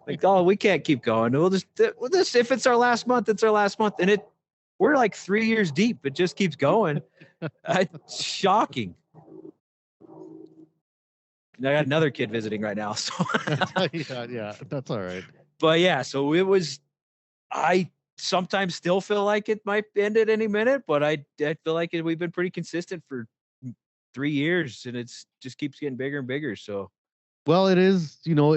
Like, we can't keep going. We'll just, if it's our last month, it's our last month. And we're like 3 years deep. It just keeps going. It's shocking. I got another kid visiting right now. So yeah, that's all right. But so it was, I sometimes still feel like it might end at any minute, but I feel like we've been pretty consistent for 3 years, and it's just keeps getting bigger and bigger. So, well, it is the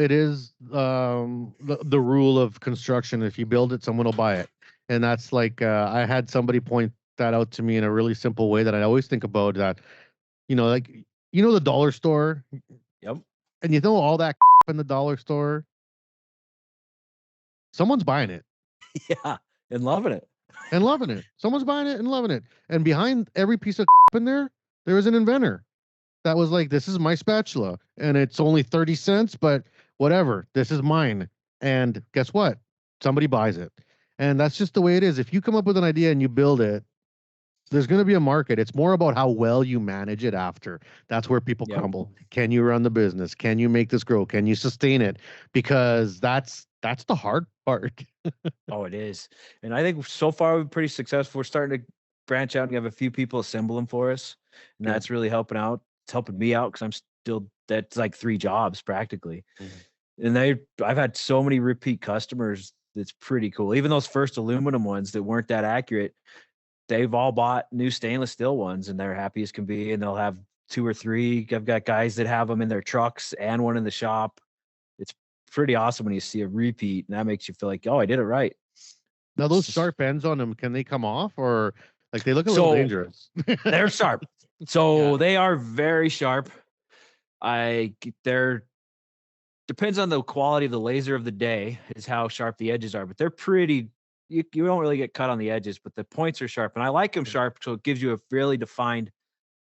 rule of construction. If you build it, someone will buy it. And that's like, I had somebody point that out to me in a really simple way that I always think about, that, the dollar store. Yep. And all that in the dollar store, someone's buying it. Yeah. And loving it. Someone's buying it and loving it. And behind every piece of in there was an inventor that was like, this is my spatula and it's only 30 cents, but whatever, this is mine. And guess what? Somebody buys it. And that's just the way it is. If you come up with an idea and you build it, there's going to be a market. It's more about how well you manage it after. That's where people crumble. Can you run the business? Can you make this grow? Can you sustain it? Because that's the hard part. Oh, it is. And I think so far we've been pretty successful. We're starting to branch out and have a few people assemble them for us. And that's really helping out. It's helping me out because that's like 3 jobs practically. Mm-hmm. And I've had so many repeat customers. That's pretty cool. Even those first aluminum ones that weren't that accurate, they've all bought new stainless steel ones and they're happy as can be. And they'll have 2 or 3. I've got guys that have them in their trucks and one in the shop. It's pretty awesome when you see a repeat, and that makes you feel like, I did it right. Now those sharp ends on them, can they come off, or like they look a little dangerous? They're sharp. So they are very sharp. Depends on the quality of the laser of the day is how sharp the edges are, but they're pretty, you don't really get cut on the edges, but the points are sharp, and I like them sharp. So it gives you a really defined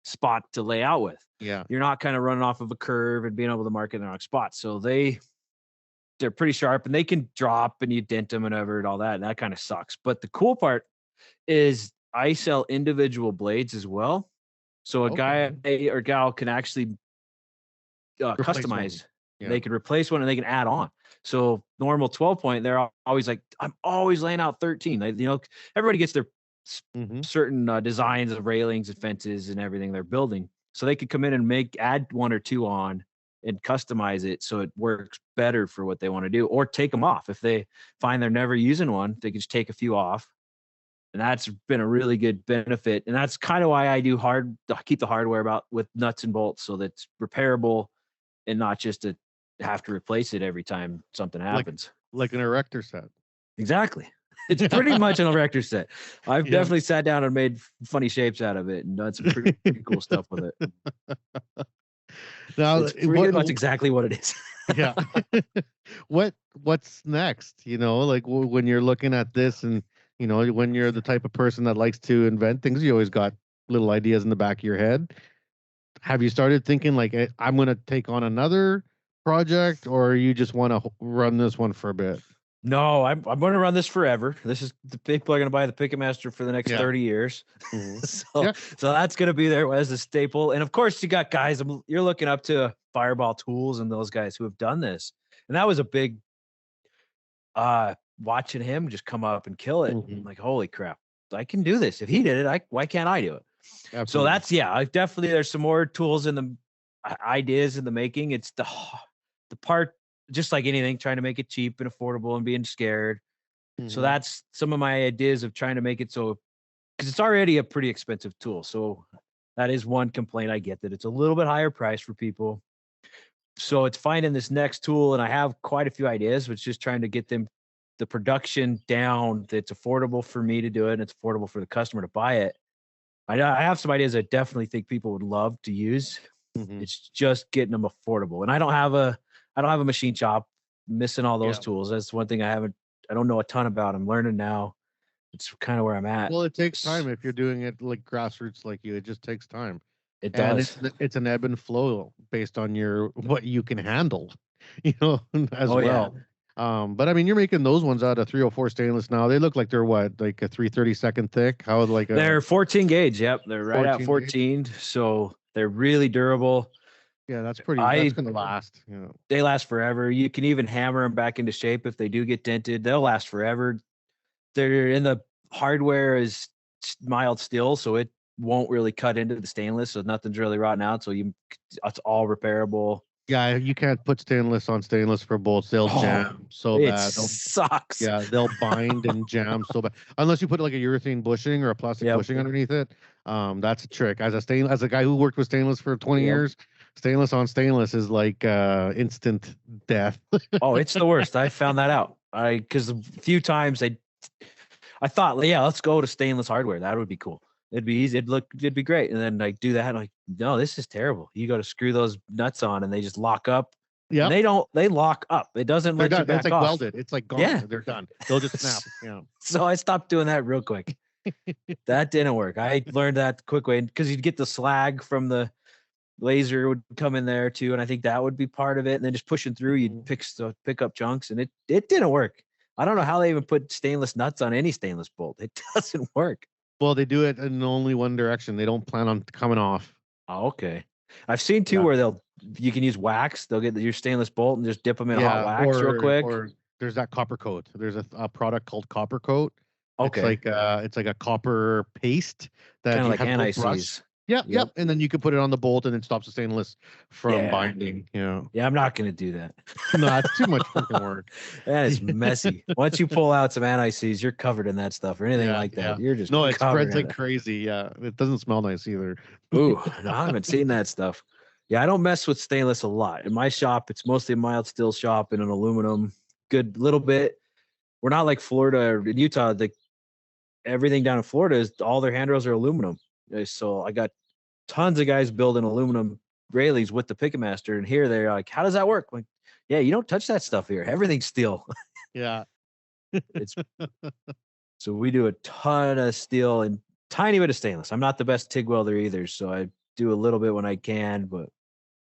spot to lay out with. Yeah. You're not kind of running off of a curve and being able to mark it in the wrong spot. So they're pretty sharp, and they can drop and you dent them and all that. And that kind of sucks. But the cool part is I sell individual blades as well. So a guy or gal can actually Replace one. customize. Yeah. They can replace one and they can add on. So normal 12 point, they're always like, I'm always laying out 13. Everybody gets their certain designs of railings and fences and everything they're building. So they could come in and add one or two on and customize it so it works better for what they want to do, or take them off. If they find they're never using one, they can just take a few off. And that's been a really good benefit. And that's kind of why I do keep the hardware with nuts and bolts, so that's repairable and not just to have to replace it every time something happens. Like an erector set. Exactly. It's pretty much an erector set. I've definitely sat down and made funny shapes out of it and done some pretty cool stuff with it. Now, it's pretty much exactly what it is. Yeah. What's next? Like when you're looking at this, and when you're the type of person that likes to invent things, you always got little ideas in the back of your head. Have you started thinking like, I'm going to take on another project, or you just want to run this one for a bit? No, I'm going to run this forever. The people are going to buy the Picket Master for the next 30 years. So that's going to be there as a staple. And of course, you got guys you're looking up to, Fireball Tools and those guys who have done this. And that was a big watching him just come up and kill it. I'm like, holy crap, I can do this. If he did it, why can't I do it? Absolutely. So that's, I definitely, there's some more tools in the ideas in the making. It's the part, just like anything, trying to make it cheap and affordable and being scared. So that's some of my ideas of trying to make it so, because it's already a pretty expensive tool. So that is one complaint I get, that it's a little bit higher price for people. So it's finding this next tool, and I have quite a few ideas, but it's just trying to get the production down that's affordable for me to do it, and it's affordable for the customer to buy it. I have some ideas I definitely think people would love to use. It's just getting them affordable. And I don't have a machine shop, missing all those tools. That's one thing I don't know a ton about. I'm learning now. It's kind of where I'm at. Well, it takes time if you're doing it like grassroots like you. It just takes time. It does. And it's an ebb and flow based on what you can handle, as well. Yeah. But I mean, you're making those ones out of 304 stainless now. They look like they're what, like a 332nd thick? They're 14 gauge. Yep, they're right at 14. Gauge. So they're really durable. Yeah, that's going to last. They last forever. You can even hammer them back into shape if they do get dented. They'll last forever. They're in the hardware is mild steel, so it won't really cut into the stainless, so nothing's really rotten out. So it's all repairable. Yeah, you can't put stainless on stainless for bolts. They'll jam so bad. It sucks. Yeah, they'll bind and jam so bad. Unless you put like a urethane bushing or a plastic bushing underneath it. That's a trick. As a guy who worked with stainless for 20 years, stainless on stainless is like instant death. Oh, it's the worst. I found that out. Because a few times I thought, let's go to stainless hardware. That would be cool. It'd be easy. It'd be great. And then I do that. I'm like, no, this is terrible. You got to screw those nuts on and they just lock up. Yeah. They lock up. It doesn't let you back off. It's like welded. It's like gone. Yeah. They're done. They'll just snap. Yeah. So I stopped doing that real quick. That didn't work. I learned that the quick way, because you'd get the slag from the laser would come in there too. And I think that would be part of it. And then just pushing through, you'd pick up chunks, and it didn't work. I don't know how they even put stainless nuts on any stainless bolt. It doesn't work. Well, they do it in only one direction. They don't plan on coming off. Oh, okay. I've seen too where you can use wax. They'll get your stainless bolt and just dip them in hot wax real quick. Or there's that copper coat. There's a product called copper coat. Okay. It's like a copper paste that kind of like anti-seize. Yep. And then you can put it on the bolt, and it stops the stainless from binding. Yeah, I'm not going to do that. No, that's too much freaking work. That is messy. Once you pull out some anti-seize, you're covered in that stuff or anything like that. You're just it spreads like crazy. Yeah, it doesn't smell nice either. Ooh, no, I haven't seen that stuff. Yeah, I don't mess with stainless a lot. In my shop, it's mostly a mild steel shop and an aluminum. Good little bit. We're not like Florida or in Utah. Everything down in Florida is all their handrails are aluminum. So I got tons of guys building aluminum railings with the Picket Master, and here they're like, how does that work? I'm like, yeah, you don't touch that stuff here. Everything's steel. Yeah. So we do a ton of steel and tiny bit of stainless. I'm not the best TIG welder either, so I do a little bit when I can, but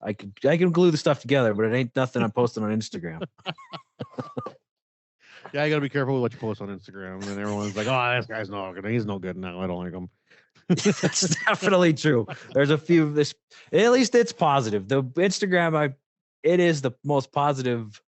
I can glue the stuff together, but it ain't nothing I'm posting on Instagram. Yeah, you gotta be careful with what you post on Instagram. And everyone's like, "Oh, this guy's no good. He's no good now. I don't like him." That's definitely true. There's a few of this. At least it's positive. The Instagram, it is the most positive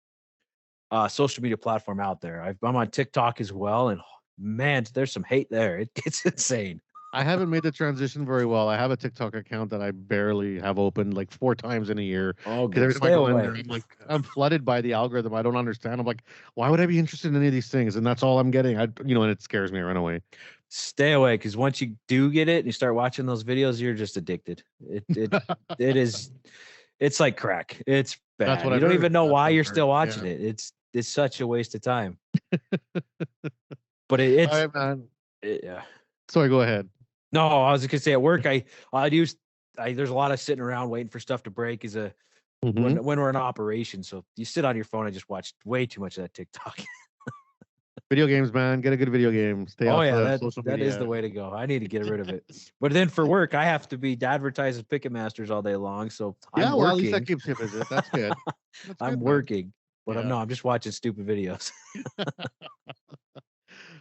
social media platform out there. I'm on TikTok as well, and man, there's some hate there. It gets insane. I haven't made the transition very well. I have a TikTok account that I barely have opened like 4 times in a year. Oh, Because every time I stay go in away. there, I'm flooded by the algorithm. I don't understand. I'm like, why would I be interested in any of these things? And that's all I'm getting. And it scares me. I run away. Stay away, because once you do get it and you start watching those videos, you're just addicted. It is. It's like crack. It's bad. That's what You I've don't heard. even know That's why what I've you're still heard. watching Yeah. it. It's such a waste of time. But All it's right, man. yeah. Sorry, go ahead. No, I was gonna say at work, I there's a lot of sitting around waiting for stuff to break Mhm. when we're in operation. So you sit on your phone. I just watched way too much of that TikTok. Video games, man. Get a good video game. Stay Oh off yeah, social that media. is the way to go. I need to get rid of it. But then for work, I have to be Advertisers, Picket Masters all day long. So Yeah, I'm well, at least that working. keeps you busy. That's good. That's I'm good, man. working, but Yeah. I'm just watching stupid videos.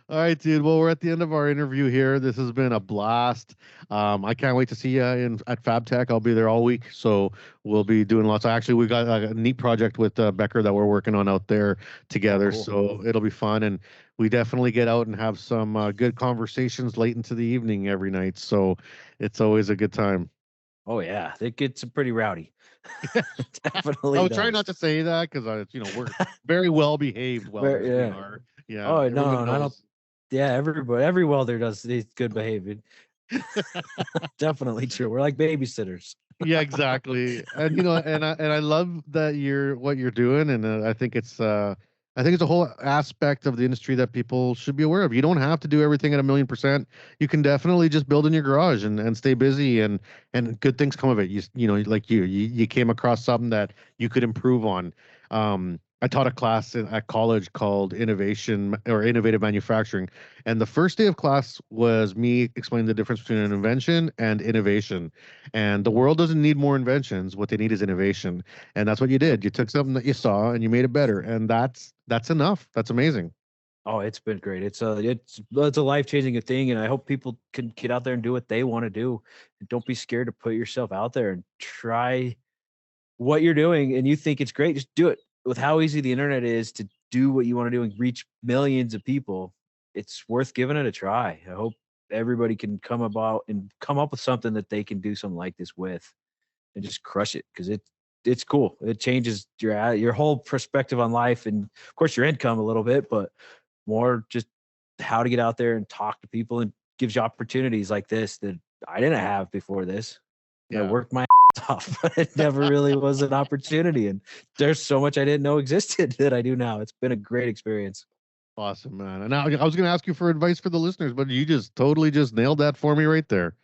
All right, dude. Well, we're at the end of our interview here. This has been a blast. I can't wait to see you at Fabtech. I'll be there all week, so we'll be doing lots. Actually, we got a neat project with Becker that we're working on out there together, cool. so it'll be fun. And we definitely get out and have some good conversations late into the evening every night. So it's always a good time. Oh yeah, it gets pretty rowdy. Definitely. I was trying does. not to say that because we're very well behaved welders. We yeah. are. Yeah. Oh, no, everyone I don't- knows. Yeah, every welder does is good behavior. Definitely true. We're like babysitters. Yeah, exactly. And I love that what you're doing, and I think it's a whole aspect of the industry that people should be aware of. You don't have to do everything at 1,000,000%. You can definitely just build in your garage and stay busy, and good things come of it. Like you came across something that you could improve on. I taught a class at college called Innovation or Innovative Manufacturing. And the first day of class was me explaining the difference between an invention and innovation. And the world doesn't need more inventions. What they need is innovation. And that's what you did. You took something that you saw and you made it better. And that's enough. That's amazing. Oh, it's been great. It's a life-changing thing, and I hope people can get out there and do what they want to do. And don't be scared to put yourself out there and try what you're doing, and you think it's great, just do it. With how easy the internet is to do what you want to do and reach millions of people, it's worth giving it a try. I hope everybody can come up with something that they can do something like this with and just crush it, because it's cool. It changes your whole perspective on life, and of course your income a little bit, but more just how to get out there and talk to people, and gives you opportunities like this that I didn't have before this. I worked my off, but it never really was an opportunity. And there's so much I didn't know existed that I do now. It's been a great experience. Awesome, man. And now I was going to ask you for advice for the listeners, but you just totally just nailed that for me right there.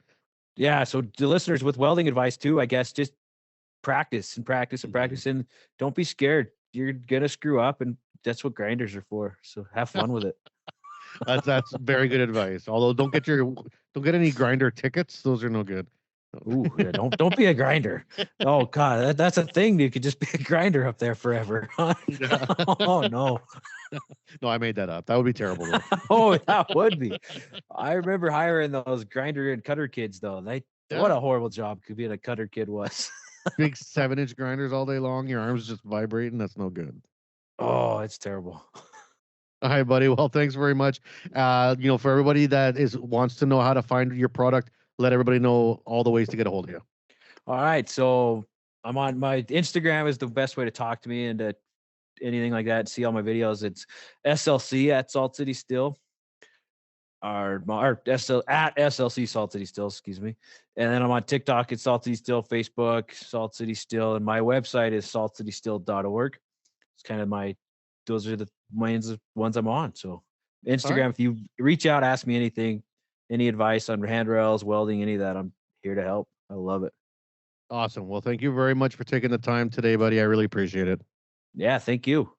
Yeah. So the listeners, with welding advice too, I guess, just practice and practice and practice, and don't be scared. You're going to screw up, and that's what grinders are for. So have fun with it. That's very good advice. Although don't get any grinder tickets. Those are no good. Ooh, yeah, don't be a grinder. Oh God, that's a thing. You could just be a grinder up there forever. Oh no. No, I made that up. That would be terrible. Though. Oh, that would be. I remember hiring those grinder and cutter kids though. What a horrible job could being a cutter kid was. Big 7-inch grinders all day long. Your arms just vibrating. That's no good. Oh, it's terrible. All right, buddy. Well, thanks very much. For everybody that wants to know how to find your product, let everybody know all the ways to get a hold of you. All right. So I'm on my Instagram is the best way to talk to me and to anything like that. See all my videos. It's SLC at Salt City Steel. Or at SLC Salt City Steel, excuse me. And then I'm on TikTok at Salt City Steel, Facebook, Salt City Steel, and my website is saltcitysteel.org. It's kind of those are the main ones I'm on. So Instagram, right. If you reach out, ask me anything, any advice on handrails, welding, any of that, I'm here to help. I love it. Awesome. Well, thank you very much for taking the time today, buddy. I really appreciate it. Yeah, thank you.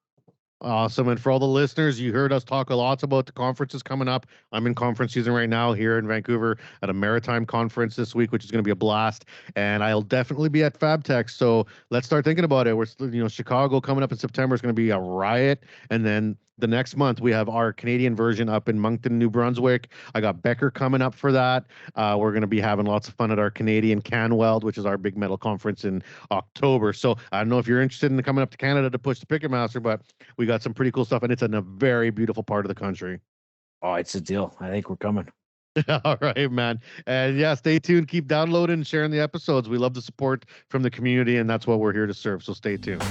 Awesome. And for all the listeners, you heard us talk lots about the conferences coming up. I'm in conference season right now here in Vancouver at a maritime conference this week, which is going to be a blast. And I'll definitely be at Fabtech. So let's start thinking about it. Chicago coming up in September is going to be a riot. And then the next month we have our Canadian version up in Moncton, New Brunswick. I got Becker coming up for that. We're going to be having lots of fun at our Canadian Can Weld, which is our big metal conference in October. So I don't know if you're interested in coming up to Canada to push the Picket Master, but we got some pretty cool stuff, and it's in a very beautiful part of the country. Oh, it's a deal. I think we're coming. All right, man. And yeah, stay tuned. Keep downloading and sharing the episodes. We love the support from the community, and that's what we're here to serve. So stay tuned.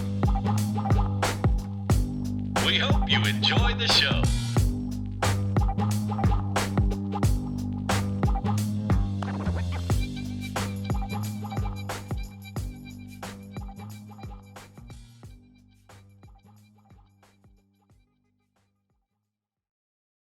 We hope you enjoyed the show.